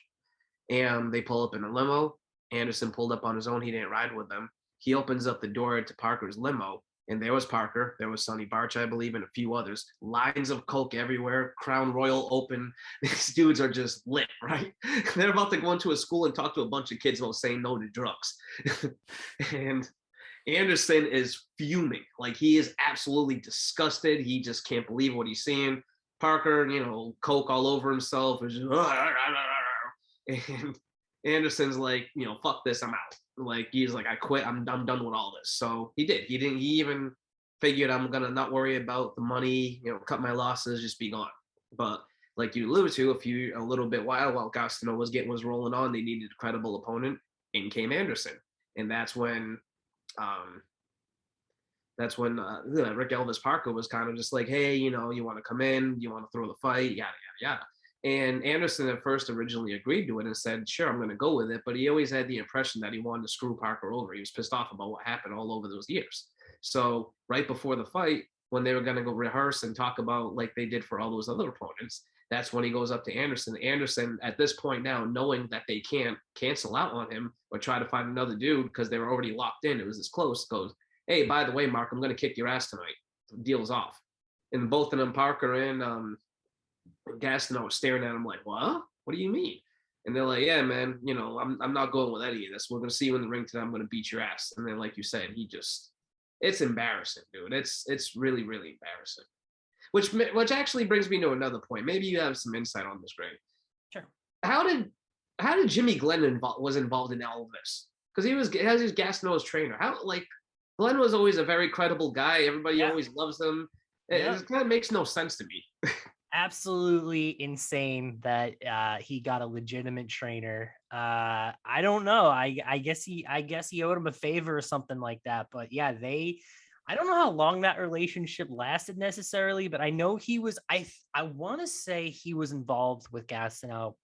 S3: And they pull up in a limo. Anderson pulled up on his own. He didn't ride with them. He opens up the door to Parker's limo, and there was Parker. There was Sonny Barch, I believe, and a few others. Lines of coke everywhere. Crown Royal open. These dudes are just lit, right? They're about to go into a school and talk to a bunch of kids about saying no to drugs. And Anderson is fuming. Like, he is absolutely disgusted. He just can't believe what he's seeing. Parker, coke all over himself. And Anderson's like, fuck this, I'm out. Like, he's like, I quit. I'm done with all this. So he did. He even figured, I'm gonna not worry about the money, cut my losses, just be gone. But like you alluded to, a little bit while Gastineau was rolling on, they needed a credible opponent. In came Anderson, and that's when Rick Elvis Parker was kind of just like, hey, you want to come in, you want to throw the fight, yada yada yada. And Anderson at first originally agreed to it and said, sure, I'm going to go with it. But he always had the impression that he wanted to screw Parker over. He was pissed off about what happened all over those years. So right before the fight, when they were going to go rehearse and talk about like they did for all those other opponents, that's when he goes up to Anderson. Anderson, at this point now, knowing that they can't cancel out on him or try to find another dude because they were already locked in, it was this close, goes, hey, by the way, Mark, I'm going to kick your ass tonight. Deal's off. And both of them, Parker and Gastineau was staring at him like, what do you mean? And they're like, yeah, man, I'm not going with any of this. We're going to see you in the ring tonight. I'm going to beat your ass. And then, like you said, it's embarrassing, dude. It's really, really embarrassing. Which actually brings me to another point. Maybe you have some insight on this, Greg.
S2: Sure.
S3: How did Jimmy Glenn was involved in all of this? Because he was Gastineau's trainer. Glenn was always a very credible guy. Everybody always loves him. It kind of makes no sense to me.
S2: Absolutely insane that he got a legitimate trainer. I don't know. I guess he owed him a favor or something like that. But yeah, I don't know how long that relationship lasted necessarily, but I know he was. I want to say he was involved with Gastineau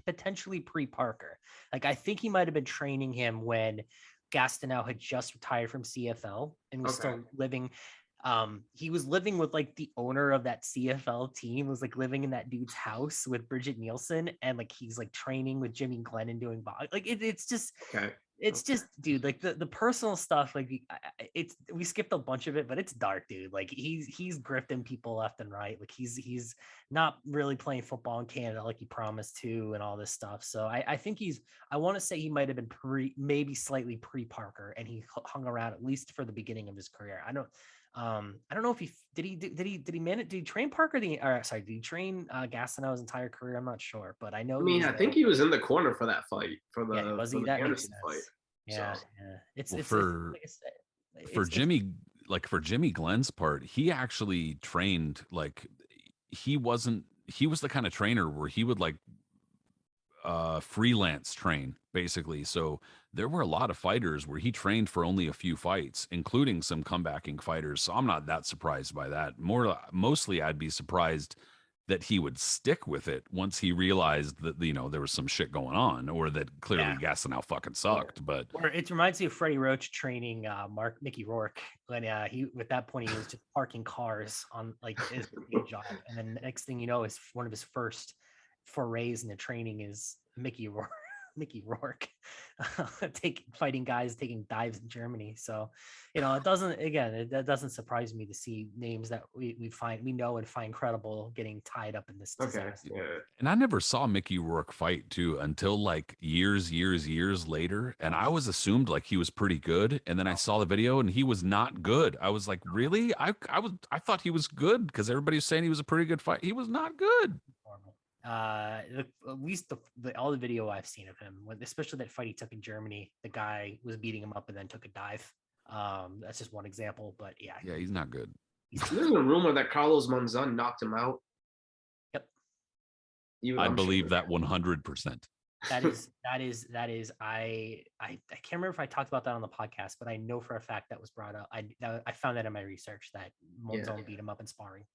S2: potentially pre-Parker. Like, I think he might have been training him when Gastineau had just retired from CFL and was still living. He was living with like the owner of that CFL team, was like living in that dude's house with Bridget Nielsen, and like he's like training with Jimmy Glenn and doing like it's just just, dude, like the personal stuff, like we skipped a bunch of it, but it's dark, dude. Like he's grifting people left and right. Like he's not really playing football in Canada like he promised to, and all this stuff. So I think I want to say he might have been maybe slightly pre-Parker, and he hung around at least for the beginning of his career. I don't know if did he train Parker did he train Gastineau his entire career? I'm not sure, but I know
S3: I mean, I think he was in the corner for that fight
S2: was he?
S3: the
S2: That makes
S3: Anderson
S2: sense.
S3: fight.
S2: Yeah,
S3: So.
S2: yeah. It's
S1: Well,
S2: it's
S1: for
S2: like I said,
S1: for Jimmy, like for Jimmy Glenn's part, he actually trained like he was the kind of trainer where he would like freelance train basically. So there were a lot of fighters where he trained for only a few fights, including some comebacking fighters. So I'm not that surprised by that. Mostly I'd be surprised that he would stick with it once he realized that there was some shit going on, or that clearly Gastineau fucking sucked. But
S2: or it reminds me of Freddie Roach training Mickey Rourke when he at that point he was just parking cars on like his job, and then the next thing you know is one of his first forays into training is Mickey Rourke. Mickey Rourke fighting guys taking dives in Germany. So, it doesn't surprise me to see names that we know and find credible getting tied up in this disaster.
S3: Yeah.
S1: And I never saw Mickey Rourke fight too until like years later. And I was assumed like he was pretty good. And then I saw the video and he was not good. I was like, really? I thought he was good because everybody was saying he was a pretty good fight. He was not good.
S2: At least all the video I've seen of him, especially that fight he took in Germany, the guy was beating him up and then took a dive. That's just one example, but yeah,
S1: he's not good.
S3: There's a rumor that Carlos Monzon knocked him out.
S2: Yep,
S1: I believe that 100%.
S2: That is. I can't remember if I talked about that on the podcast, but I know for a fact that was brought up. I found that in my research that Monzon beat him up in sparring.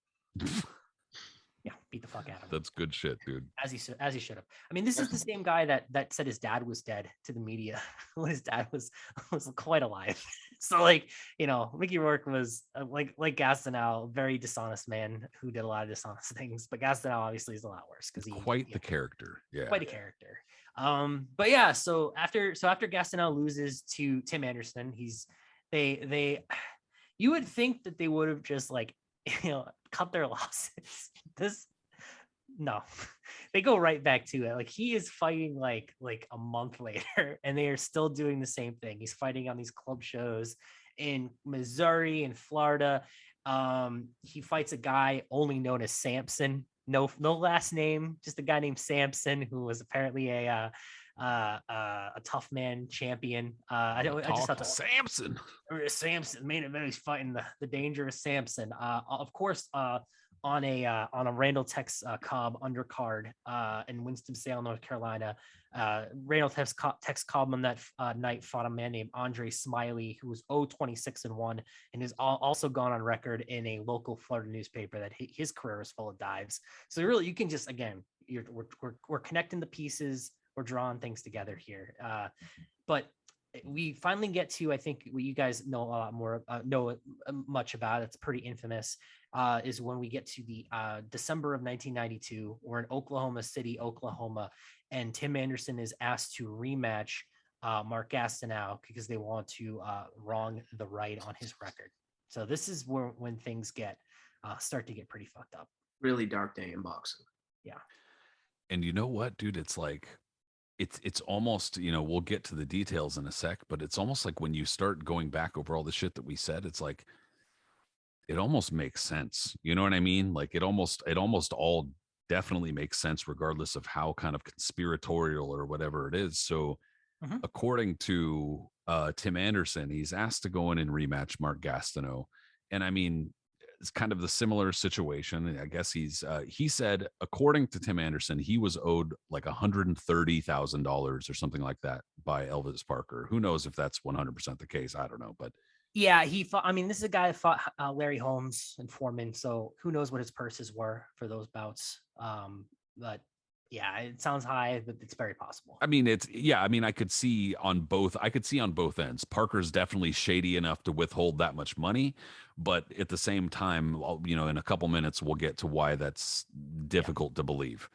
S2: Yeah, beat the fuck out of him.
S1: That's good shit, dude.
S2: As he should have. I mean, this is the same guy that said his dad was dead to the media when his dad was quite alive. So like, Mickey Rourke was like Gastineau, very dishonest man who did a lot of dishonest things. But Gastineau obviously is a lot worse because he's
S1: quite the character. Yeah,
S2: quite a character. But yeah, so after Gastineau loses to Tim Anderson, they you would think that they would have just like cut their losses. No, they go right back to it. Like he is fighting like a month later, and they are still doing the same thing. He's fighting on these club shows in Missouri and Florida. He fights a guy only known as Samson. No last name, just a guy named Samson who was apparently a tough man champion. I just thought
S1: Samson
S2: main event. He's fighting the dangerous Samson. Of course, on a Randall Tex Cobb undercard in Winston-Salem, North Carolina. Randall Tex Cobb on that night fought a man named Andre Smiley, who was 0-26-1, and has also gone on record in a local Florida newspaper that his career was full of dives. So really, you can just we're connecting the pieces. We're drawing things together here. But we finally get to, I think what you guys know a lot more, know much about. It's pretty infamous, is when we get to the December of 1992. We're in Oklahoma City, Oklahoma, and Tim Anderson is asked to rematch Marc Gastineau because they want to wrong the right on his record. So this is when things start to get pretty fucked up.
S3: Really dark day in boxing.
S2: Yeah.
S1: And you know what, dude? It's like, it's almost, we'll get to the details in a sec, but it's almost like when you start going back over all the shit that we said, it's like, it almost makes sense. You know what I mean? Like it almost all definitely makes sense, regardless of how kind of conspiratorial or whatever it is. So according to Tim Anderson, he's asked to go in and rematch Marc Gastineau. And I mean, it's kind of the similar situation. I guess he said, according to Tim Anderson, he was owed like $130,000 or something like that by Elvis Parker. Who knows if that's 100% the case? I don't know, but
S2: yeah, he fought. I mean, this is a guy that fought Larry Holmes and Foreman, so who knows what his purses were for those bouts. But yeah, it sounds high, but it's very possible.
S1: I mean, I could see on both ends. Parker's definitely shady enough to withhold that much money, but at the same time, in a couple minutes, we'll get to why that's difficult to believe.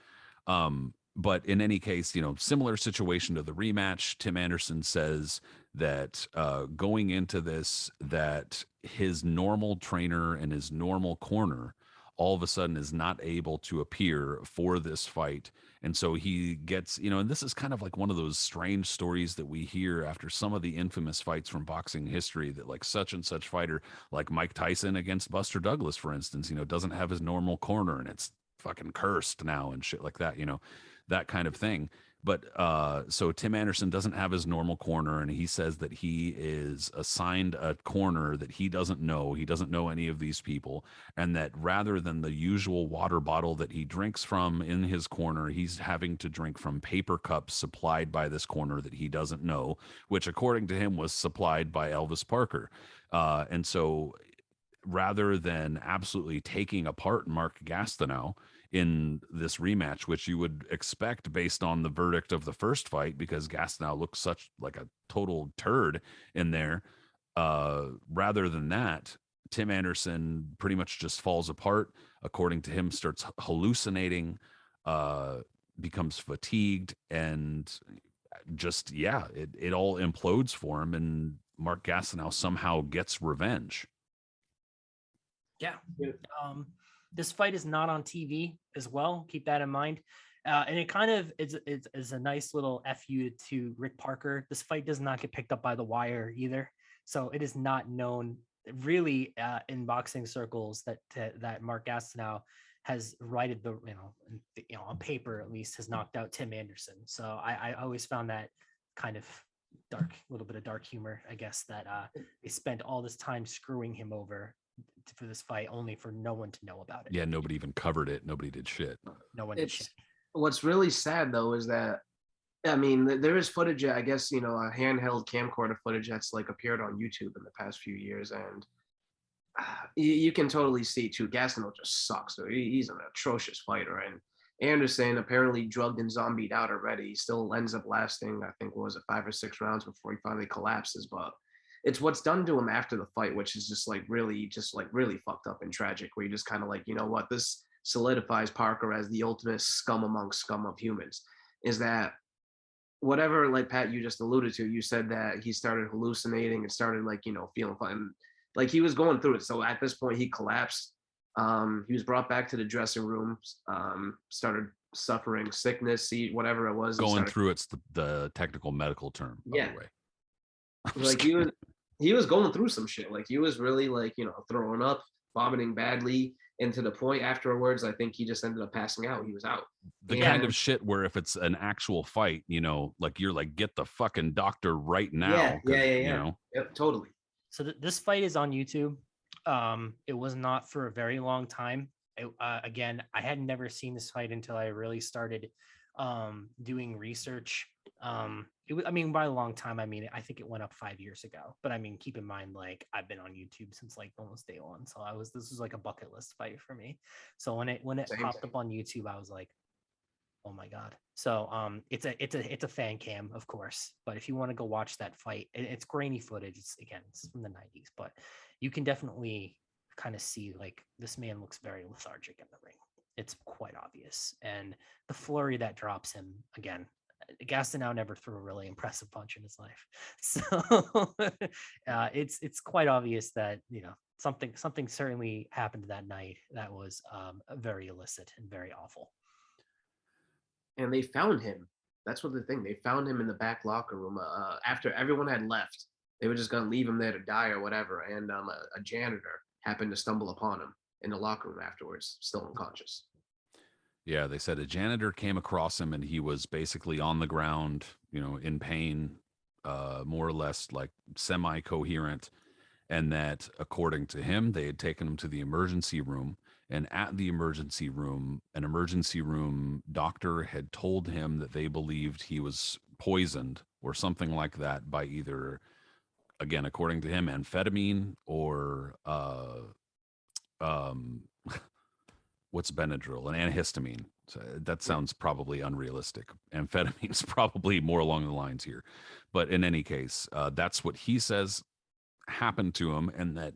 S1: But in any case, similar situation to the rematch. Tim Anderson says that going into this, that his normal trainer and his normal corner all of a sudden is not able to appear for this fight. And so he gets, and this is kind of like one of those strange stories that we hear after some of the infamous fights from boxing history, that like such and such fighter, like Mike Tyson against Buster Douglas, for instance, doesn't have his normal corner and it's fucking cursed now and shit like that, that kind of thing. But so Tim Anderson doesn't have his normal corner, and he says that he is assigned a corner that he doesn't know. He doesn't know any of these people, and that rather than the usual water bottle that he drinks from in his corner, he's having to drink from paper cups supplied by this corner that he doesn't know, which according to him was supplied by Elvis Parker. And so rather than absolutely taking apart Marc Gastineau in this rematch, which you would expect based on the verdict of the first fight, because Gastineau looks such like a total turd in there. Rather than that, Tim Anderson pretty much just falls apart. According to him, starts hallucinating, becomes fatigued, and just, it all implodes for him. And Marc Gastineau somehow gets revenge.
S2: Yeah. This fight is not on TV as well. Keep that in mind. And it kind of is a nice little FU to Rick Parker. This fight does not get picked up by The Wire either. So it is not known really in boxing circles that Marc Gastineau has righted on paper at least, has knocked out Tim Anderson. So I always found that kind of dark, a little bit of dark humor, I guess, that they spent all this time screwing him over for this fight only for no one to know about it.
S1: Yeah, nobody even covered it. Nobody did shit.
S2: No one did shit.
S3: What's really sad though is that, I mean, there is footage, I guess, a handheld camcorder footage that's like appeared on YouTube in the past few years, and you can totally see too, Gastineau just sucks. So he's an atrocious fighter, and Anderson apparently drugged and zombied out already. He still ends up lasting, I think, 5 or 6 rounds before he finally collapses. But it's what's done to him after the fight, which is just really fucked up and tragic, where you just kind of like, what, this solidifies Parker as the ultimate scum amongst scum of humans. Is that whatever, like Pat, you just alluded to, you said that he started hallucinating and started feeling fun. Like he was going through it. So at this point he collapsed. He was brought back to the dressing room, started suffering sickness, whatever it was.
S1: Going through, it's the technical medical term, by the way.
S3: Like he was going through some shit. Like he was really throwing up, vomiting badly, and to the point afterwards, I think he just ended up passing out. He was out.
S1: The kind of shit where if it's an actual fight, like you're like, get the fucking doctor right now.
S3: Yeah. Yep, totally.
S2: So this fight is on YouTube. It was not for a very long time. Again, I had never seen this fight until I really started doing research. By a long time, I think it went up 5 years ago. But keep in mind, like I've been on YouTube since like almost day one. So this was like a bucket list fight for me. So when it popped up on YouTube, I was like, oh my God. So it's a fan cam, of course. But if you want to go watch that fight, it's grainy footage. It's from the 90s, but you can definitely kind of see like this man looks very lethargic in the ring. It's quite obvious. And the flurry that drops him, again, Gastineau never threw a really impressive punch in his life. So it's quite obvious that, something certainly happened that night that was very illicit and very awful.
S3: And they found him. That's what the thing. They found him in the back locker room after everyone had left. They were just going to leave him there to die or whatever. And a janitor happened to stumble upon him in the locker room afterwards, still unconscious.
S1: Yeah, they said a janitor came across him and he was basically on the ground, in pain, more or less like semi-coherent. And that according to him, they had taken him to the emergency room. And at the emergency room, an emergency room doctor had told him that they believed he was poisoned or something like that by either, again, according to him, amphetamine or what's Benadryl, an antihistamine. So that sounds probably unrealistic. Amphetamine's probably more along the lines here. But in any case, that's what he says happened to him, and that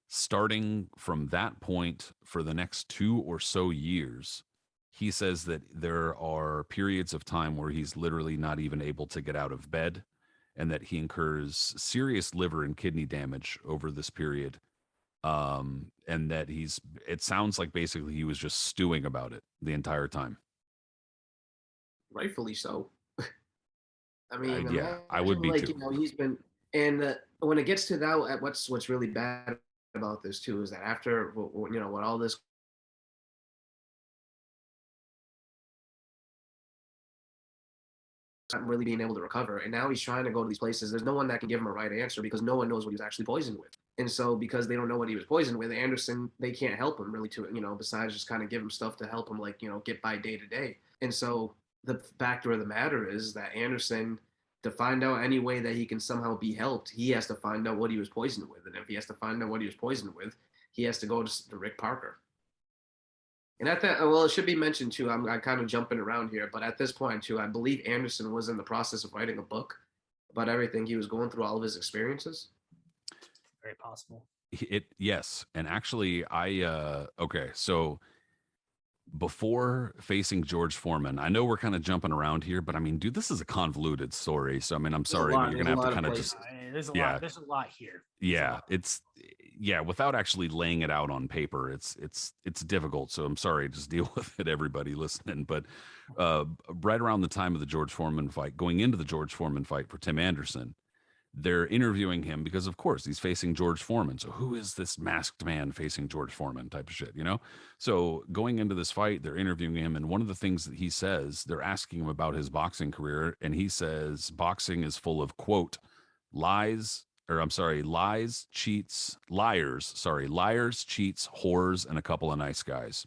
S1: starting from that point for the next 2 or so years, he says that there are periods of time where he's literally not even able to get out of bed, and that he incurs serious liver and kidney damage over this period. And that it sounds like basically he was just stewing about it the entire time.
S3: Rightfully so. I mean,
S1: Yeah, I would
S3: imagine
S1: be
S3: like
S1: too.
S3: he's been, and when it gets to that, what's really bad about this too is that after what all this not really being able to recover, and now he's trying to go to these places. There's no one that can give him a right answer because no one knows what he was actually poisoned with. And so because they don't know what he was poisoned with, Anderson, they can't help him really besides just kind of give him stuff to help him like get by day to day. And so the factor of the matter is that Anderson, to find out any way that he can somehow be helped, he has to find out what he was poisoned with. And if he has to find out what he was poisoned with, he has to go to Rick Parker. And at that, well, it should be mentioned too. I'm kind of jumping around here, but at this point too, I believe Anderson was in the process of writing a book about everything he was going through, all of his experiences.
S2: Very possible.
S1: Yes, and actually, okay, so before facing George Foreman, I know we're kind of jumping around here, but I mean, dude, this is a convoluted story. So I mean, I'm sorry, but you're gonna have to kind of just
S2: There's a
S1: yeah,
S2: lot. There's a lot here.
S1: yeah, without actually laying it out on paper, it's difficult. So I'm sorry, just deal with it, everybody listening. But right around the time of the George Foreman fight, going into the George Foreman fight for Tim Anderson, they're interviewing him because, of course, he's facing George Foreman. So who is this masked man facing George Foreman type of shit, you know? So going into this fight, they're interviewing him. And one of the things that he says, they're asking him about his boxing career. And he says, boxing is full of, quote, lies, liars, cheats, whores, and a couple of nice guys.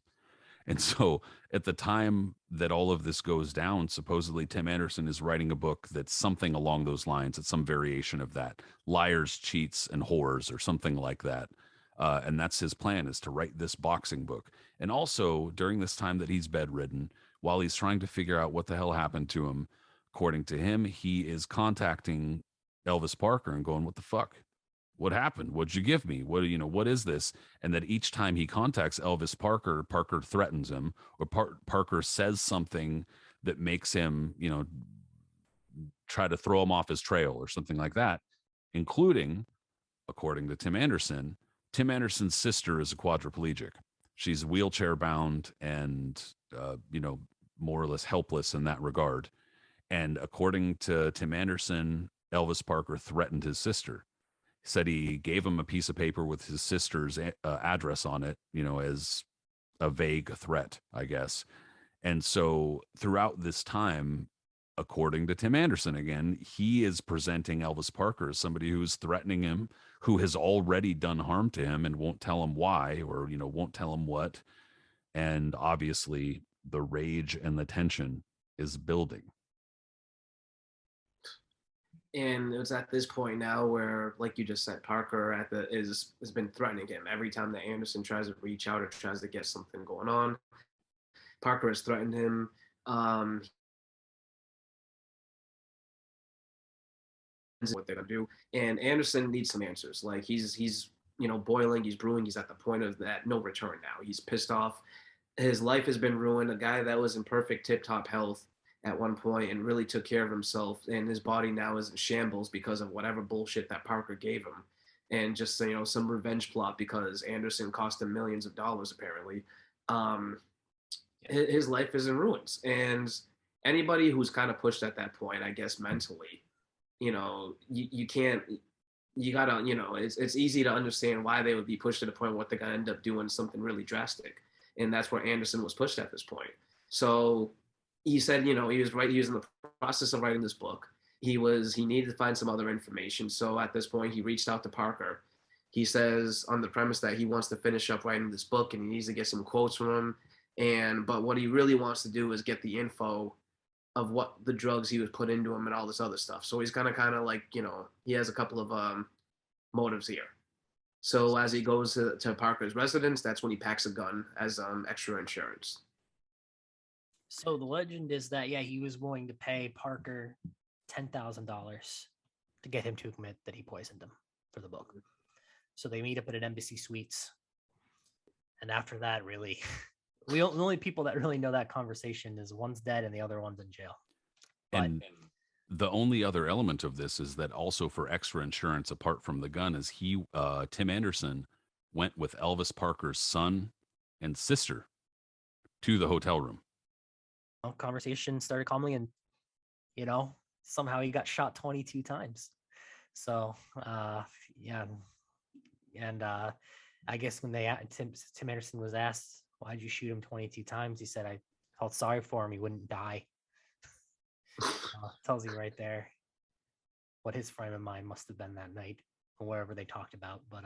S1: And so at the time that all of this goes down, supposedly Tim Anderson is writing a book that's something along those lines. It's some variation of that. Liars, cheats, and whores, or something like that. And that's his plan, is to write this boxing book. And also during this time that he's bedridden, while he's trying to figure out what the hell happened to him, according to him, he is contacting Elvis Parker and going, what the fuck? What happened? What'd you give me? What is this? And that each time he contacts Elvis Parker, Parker threatens him, or Parker says something that makes him, try to throw him off his trail or something like that, including, according to Tim Anderson's sister is a quadriplegic. She's wheelchair bound and, more or less helpless in that regard. And according to Tim Anderson, Elvis Parker threatened his sister. Said he gave him a piece of paper with his sister's address on it, as a vague threat, I guess. And so throughout this time, according to Tim Anderson again, he is presenting Elvis Parker as somebody who's threatening him, who has already done harm to him and won't tell him why, or, won't tell him what. And obviously the rage and the tension is building.
S3: And it's at this point now where, like you just said, Parker has been threatening him every time that Anderson tries to reach out or tries to get something going on. Parker has threatened him. What they're gonna do, and Anderson needs some answers. Like he's boiling, he's brewing, he's at the point of that no return now. He's pissed off. His life has been ruined. A guy that was in perfect tip-top health at one point and really took care of himself, and his body now is in shambles because of whatever bullshit that Parker gave him, and just some revenge plot because Anderson cost him millions of dollars apparently. His life is in ruins, and anybody who's kind of pushed at that point, I guess mentally, you can't. You gotta, it's easy to understand why they would be pushed to the point where they're gonna end up doing something really drastic, and that's where Anderson was pushed at this point. So he said, he was in the process of writing this book. He needed to find some other information. So at this point, he reached out to Parker. He says on the premise that he wants to finish up writing this book and he needs to get some quotes from him. But what he really wants to do is get the info of what the drugs he was put into him and all this other stuff. So he's gonna kind of like, he has a couple of motives here. So as he goes to Parker's residence, that's when he packs a gun as extra insurance.
S2: So the legend is that, he was willing to pay Parker $10,000 to get him to admit that he poisoned him for the book. So they meet up at an Embassy Suites. And after that, really, the only people that really know that conversation is one's dead and the other one's in jail.
S1: And the only other element of this is that also for extra insurance, apart from the gun, is Tim Anderson went with Elvis Parker's son and sister to the hotel room.
S2: Conversation started calmly, and somehow he got shot 22 times. So yeah, and I guess when Tim Anderson was asked, why'd you shoot him 22 times, he said, I felt sorry for him, he wouldn't die. Tells you right there what his frame of mind must have been that night, or wherever they talked about. But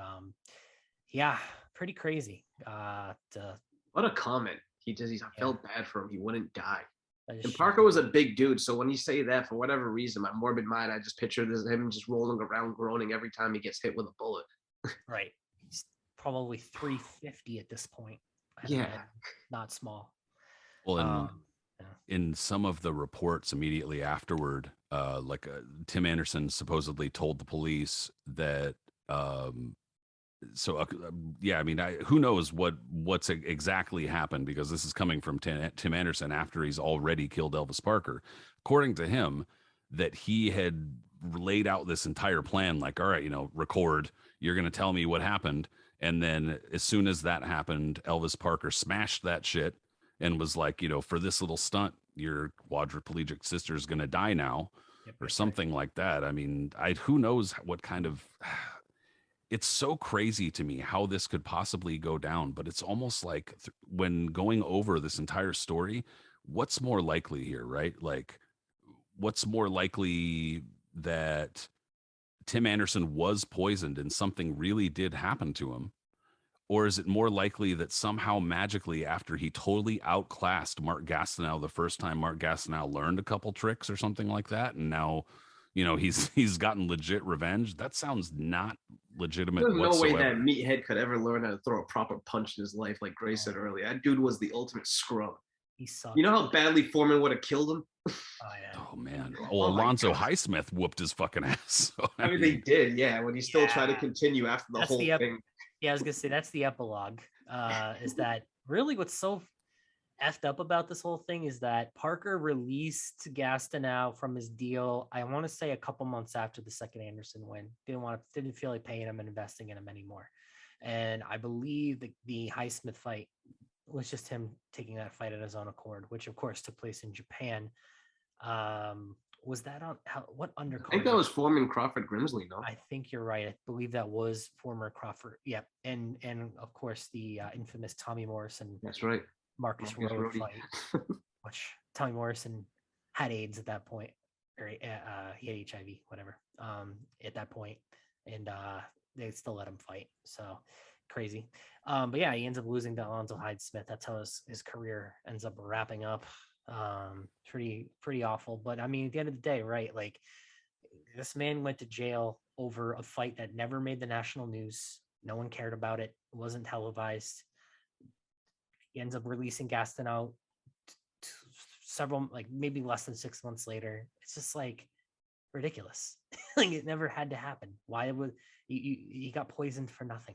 S2: yeah, pretty crazy.
S3: What a comment. I felt bad for him, he wouldn't die. And
S2: Parker
S3: Parker was a big dude, so when you say that, for whatever reason, my morbid mind, I just picture him just rolling around groaning every time he gets hit with a bullet.
S2: Right. He's probably 350 at this point.
S3: Yeah.
S2: Not small.
S1: Well, in some of the reports immediately afterward, Tim Anderson supposedly told the police that who knows what's exactly happened, because this is coming from Tim Anderson after he's already killed Elvis Parker. According to him, that he had laid out this entire plan, like, all right, record, you're going to tell me what happened. And then as soon as that happened, Elvis Parker smashed that shit and was like, for this little stunt, your quadriplegic sister's going to die now, or something like that. I mean, who knows what kind of... It's so crazy to me how this could possibly go down, but it's almost like when going over this entire story, what's more likely here, right? Like, what's more likely that Tim Anderson was poisoned and something really did happen to him? Or is it more likely that somehow magically, after he totally outclassed Marc Gastineau the first time, Marc Gastineau learned a couple tricks or something like that, and now he's gotten legit revenge? That sounds not legitimate.
S3: There's no
S1: whatsoever.
S3: way that meathead could ever learn how to throw a proper punch in his life, like Grace said earlier. That dude was the ultimate scrub.
S2: He sucked.
S3: You know how badly Foreman would have killed him?
S2: Oh, yeah.
S1: Oh man. Well, Alonzo Highsmith whooped his fucking ass. So,
S3: I mean, they did, yeah. When he still tried to continue after the whole thing.
S2: Yeah, I was gonna say that's the epilogue. Is that really what's so effed up about this whole thing is that Parker released Gastineau from his deal, I want to say a couple months after the second Anderson win. Didn't feel like paying him and investing in him anymore. And I believe the Highsmith fight was just him taking that fight at his own accord, which of course took place in Japan. Was that on what undercard?
S3: I think that was Foreman Crawford Grimsley, no?
S2: I think you're right. I believe that was former Crawford. Yep. And of course the infamous Tommy Morrison.
S3: That's right.
S2: Marcus Road fight, which Tommy Morrison had AIDS at that point, or he had HIV, whatever, at that point, and they still let him fight. So crazy. But yeah, he ends up losing to Alonzo Highsmith. That's how his career ends up wrapping up. Pretty awful. But I mean, at the end of the day, right? Like, this man went to jail over a fight that never made the national news. No one cared about it. It wasn't televised. He ends up releasing Gastineau several, like maybe less than 6 months later. It's just like ridiculous. Like, it never had to happen. Why would he got poisoned for nothing?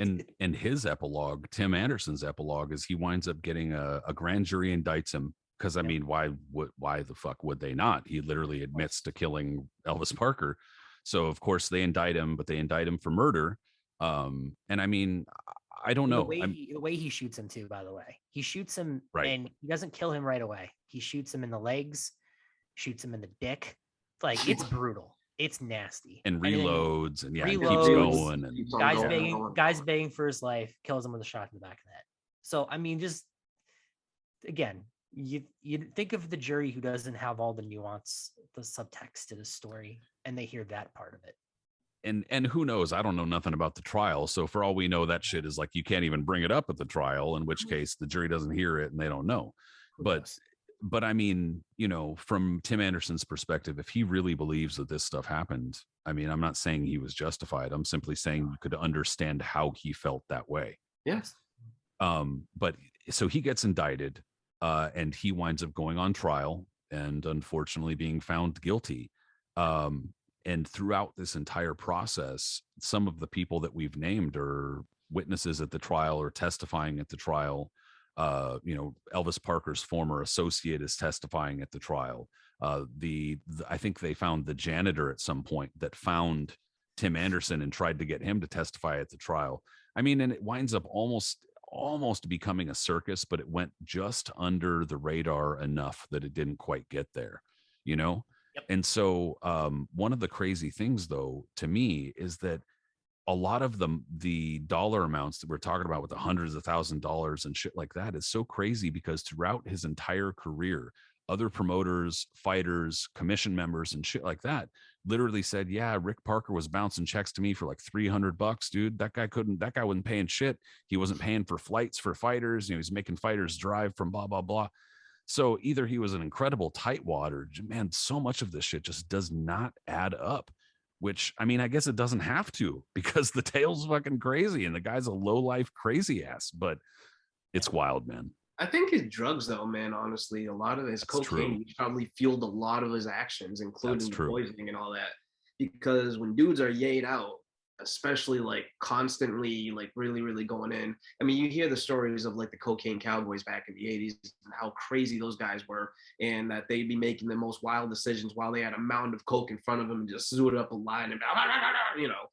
S1: and his epilogue, Tim Anderson's epilogue, is he winds up getting a grand jury indicts him because I mean, why the fuck would they not? He literally admits to killing Elvis Parker. So of course they indict him, but they indict him for murder. And I mean, I don't know.
S2: The way he shoots him too, by the way, he shoots him
S1: right,
S2: and he doesn't kill him right away. He shoots him in the legs, shoots him in the dick. Like, it's brutal. It's nasty.
S1: And reloads and keeps going. And
S2: guys begging for his life, kills him with a shot in the back of the head. So, I mean, just again, you think of the jury who doesn't have all the nuance, the subtext to the story, and they hear that part of it.
S1: And who knows? I don't know nothing about the trial. So for all we know, that shit is like, you can't even bring it up at the trial, in which case the jury doesn't hear it and they don't know. But I mean, from Tim Anderson's perspective, if he really believes that this stuff happened, I mean, I'm not saying he was justified. I'm simply saying you could understand how he felt that way.
S3: Yes.
S1: But so he gets indicted and he winds up going on trial and unfortunately being found guilty. And throughout this entire process, some of the people that we've named are witnesses at the trial or testifying at the trial. Elvis Parker's former associate is testifying at the trial. I think they found the janitor at some point that found Tim Anderson and tried to get him to testify at the trial. I mean, and it winds up almost becoming a circus, but it went just under the radar enough that it didn't quite get there, you know?
S2: Yep.
S1: And so one of the crazy things, though, to me, is that a lot of the dollar amounts that we're talking about with the hundreds of $1,000s and shit like that is so crazy, because throughout his entire career, other promoters, fighters, commission members, and shit like that literally said, yeah, Rick Parker was bouncing checks to me for like $300, dude. That guy wasn't paying shit. He wasn't paying for flights for fighters. He's making fighters drive from blah, blah, blah. So either he was an incrediwad, or man, so much of this shit just does not add up. Which, I mean, I guess it doesn't have to, because the tale's fucking crazy and the guy's a low life crazy ass, but it's wild, man.
S3: I think his drugs, though, man, honestly, a lot of his cocaine probably fueled a lot of his actions, including the poisoning and all that. Because when dudes are yayed out, especially like constantly, like really, really going in. I mean, you hear the stories of like the cocaine cowboys back in the 80s and how crazy those guys were, and that they'd be making the most wild decisions while they had a mound of coke in front of them and just suited up a line and, you know,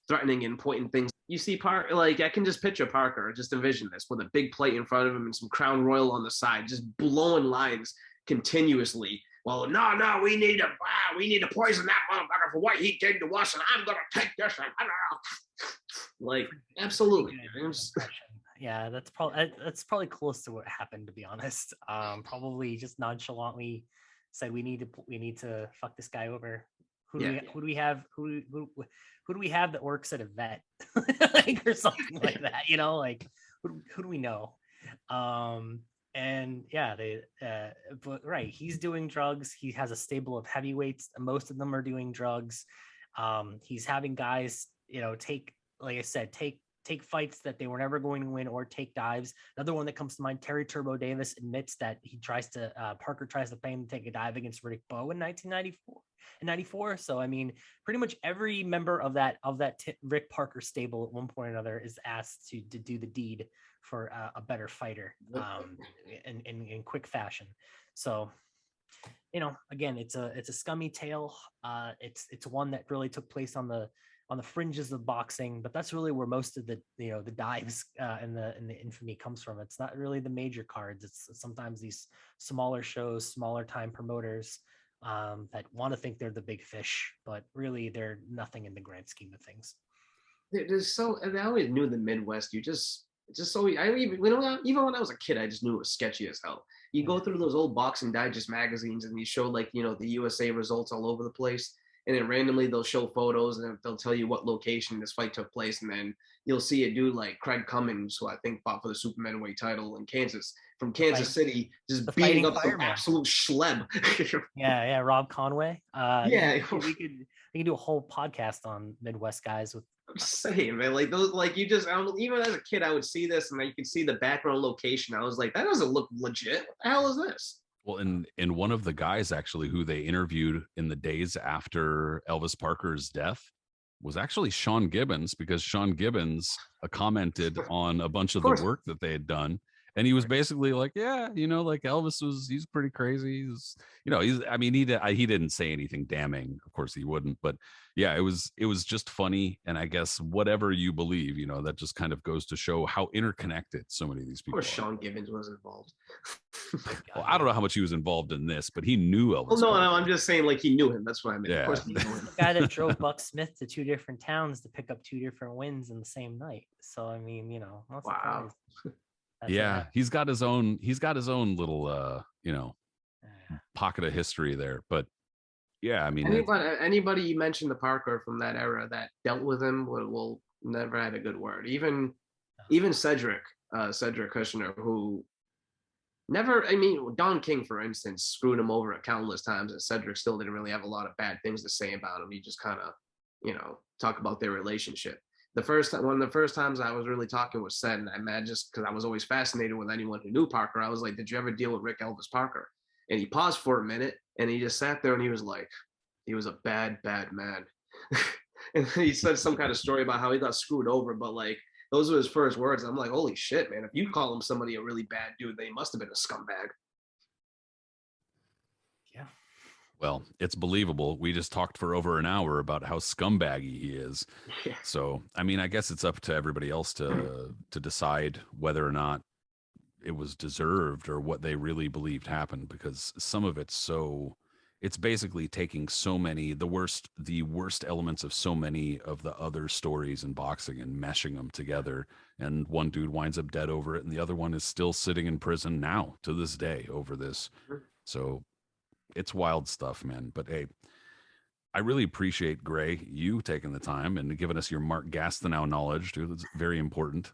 S3: threatening and pointing things. You see Parker, like I can just picture Parker, just envision this with a big plate in front of him and some Crown Royal on the side, just blowing lines continuously. Well, no, we need to poison that motherfucker for what he did to us, and I'm gonna take this. Like, absolutely.
S2: Yeah, that's probably close to what happened, to be honest. Probably just nonchalantly said we need to fuck this guy over. Who do we have that works at a vet, like, or something like that? You know, like who do we know? And yeah, but right, he's doing drugs. He has a stable of heavyweights. Most of them are doing drugs. He's having guys, you know, take fights that they were never going to win, or take dives. Another one that comes to mind, Terry Turbo Davis admits that Parker tries to pay him to take a dive against Riddick Bowe in 1994. So I mean, pretty much every member of that Rick Parker stable at one point or another is asked to do the deed for a better fighter, in quick fashion. So, you know, again, it's a scummy tale. It's one that really took place on the fringes of boxing, but that's really where most of the dives and the infamy comes from. It's not really the major cards. It's sometimes these smaller shows, smaller time promoters that want to think they're the big fish, but really they're nothing in the grand scheme of things.
S3: I always knew the Midwest. Even when I was a kid, I just knew it was sketchy as hell. You go through those old Boxing Digest magazines and you show, like, you know, the USA results all over the place. And then randomly they'll show photos and they'll tell you what location this fight took place. And then you'll see a dude like Craig Cummings, who I think fought for the super middleweight title in Kansas, from Kansas City, just beating up some absolute schleb.
S2: Yeah, Rob Conway.
S3: Yeah,
S2: we could do a whole podcast on Midwest guys with.
S3: I'm saying, man, like those, like you just, even as a kid, I would see this and then you could see the background location. I was like, that doesn't look legit. What the hell is this?
S1: Well, and one of the guys actually who they interviewed in the days after Elvis Parker's death was actually Sean Gibbons, because Sean Gibbons commented on a bunch of the work that they had done. And he was basically like, yeah, you know, like Elvis he's pretty crazy. He didn't say anything damning. Of course he wouldn't. But yeah, it was just funny. And I guess whatever you believe, you know, that just kind of goes to show how interconnected so many of these people are.
S3: Of course, Sean Gibbons was involved.
S1: Well, I don't know how much he was involved in this, but he knew Elvis.
S3: Well, no, I'm just saying, like, he knew him. That's what I mean.
S1: Yeah.
S3: Of course he knew him.
S2: The guy that drove Buck Smith to two different towns to pick up two different wins in the same night. So, I mean, you know,
S3: wow.
S1: Yeah, he's got his own little pocket of history there. But yeah, I mean,
S3: anybody you mentioned the Parker from that era that dealt with him will never had a good word. Even Cedric Kushner, who never, I mean, Don King, for instance, screwed him over countless times, and Cedric still didn't really have a lot of bad things to say about him. He just kind of, you know, talk about their relationship. One of the first times I was really talking was said, and I imagine just because I was always fascinated with anyone who knew Parker, I was like, did you ever deal with Rick Elvis Parker? And he paused for a minute and he just sat there and he was like, he was a bad, bad man. And he said some kind of story about how he got screwed over, but like, those were his first words. I'm like, holy shit, man. If you call him somebody a really bad dude, they must have been a scumbag.
S2: Yeah.
S1: Well, it's believable. We just talked for over an hour about how scumbaggy he is.
S3: Yeah.
S1: So, I mean, I guess it's up to everybody else to decide whether or not it was deserved or what they really believed happened, because some of it's so, it's basically taking so many the worst elements of so many of the other stories in boxing and meshing them together, and one dude winds up dead over it and the other one is still sitting in prison now to this day over this. So it's wild stuff, man. But hey, I really appreciate, Gray, you taking the time and giving us your Marc Gastineau knowledge, dude. It's very important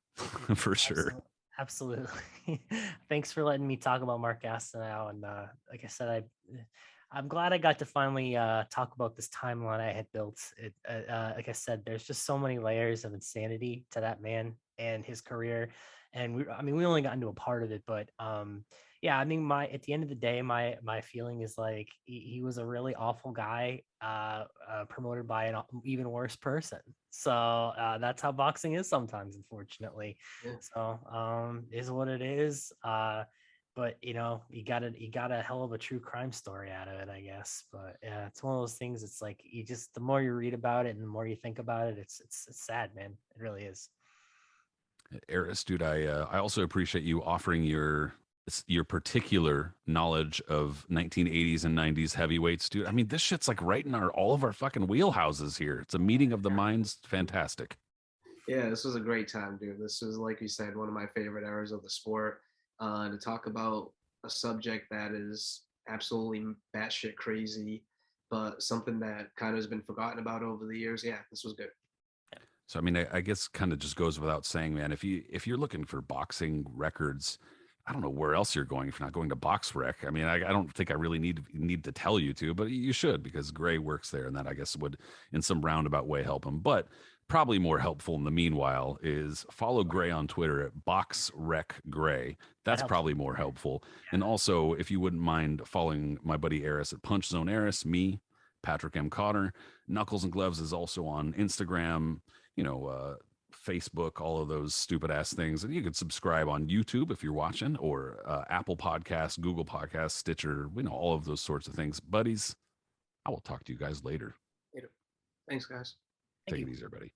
S1: for sure.
S2: Absolutely. Thanks for letting me talk about Marc Gastineau. And like I said, I'm glad I got to finally talk about this timeline I had built. Like I said, there's just so many layers of insanity to that man and his career. And we only got into a part of it, but yeah, I mean, at the end of the day, my feeling is like he was a really awful guy, promoted by an even worse person. So that's how boxing is sometimes, unfortunately.
S3: Yeah.
S2: So is what it is. But you know, you got a hell of a true crime story out of it, I guess. But yeah, it's one of those things. It's like the more you read about it and the more you think about it, it's sad, man. It really is.
S1: Aris, dude, I also appreciate you offering your particular knowledge of 1980s and 90s heavyweights, dude. I mean, this shit's like right in all of our fucking wheelhouses here. It's a meeting of the minds. Fantastic.
S3: Yeah, this was a great time, dude. This was, like you said, one of my favorite eras of the sport. To talk about a subject that is absolutely batshit crazy, but something that kind of has been forgotten about over the years. Yeah, this was good.
S1: So, I mean, I guess kind of just goes without saying, man, if you're looking for boxing records, I don't know where else you're going if you're not going to BoxRec. I mean, I don't think I really need to tell you to, but you should, because Gray works there, and that I guess would in some roundabout way help him. But probably more helpful in the meanwhile is follow Gray on Twitter at BoxRec Gray. That's probably more helpful. Yeah. And also, if you wouldn't mind following my buddy Aris at Punch Zone Aris, me, Patrick M. Cotter. Knuckles and Gloves is also on Instagram, Facebook, all of those stupid ass things. And you can subscribe on YouTube if you're watching, or Apple Podcasts, Google Podcasts, Stitcher, all of those sorts of things. Buddies, I will talk to you guys later.
S3: Thanks, guys.
S1: Take it easy, everybody.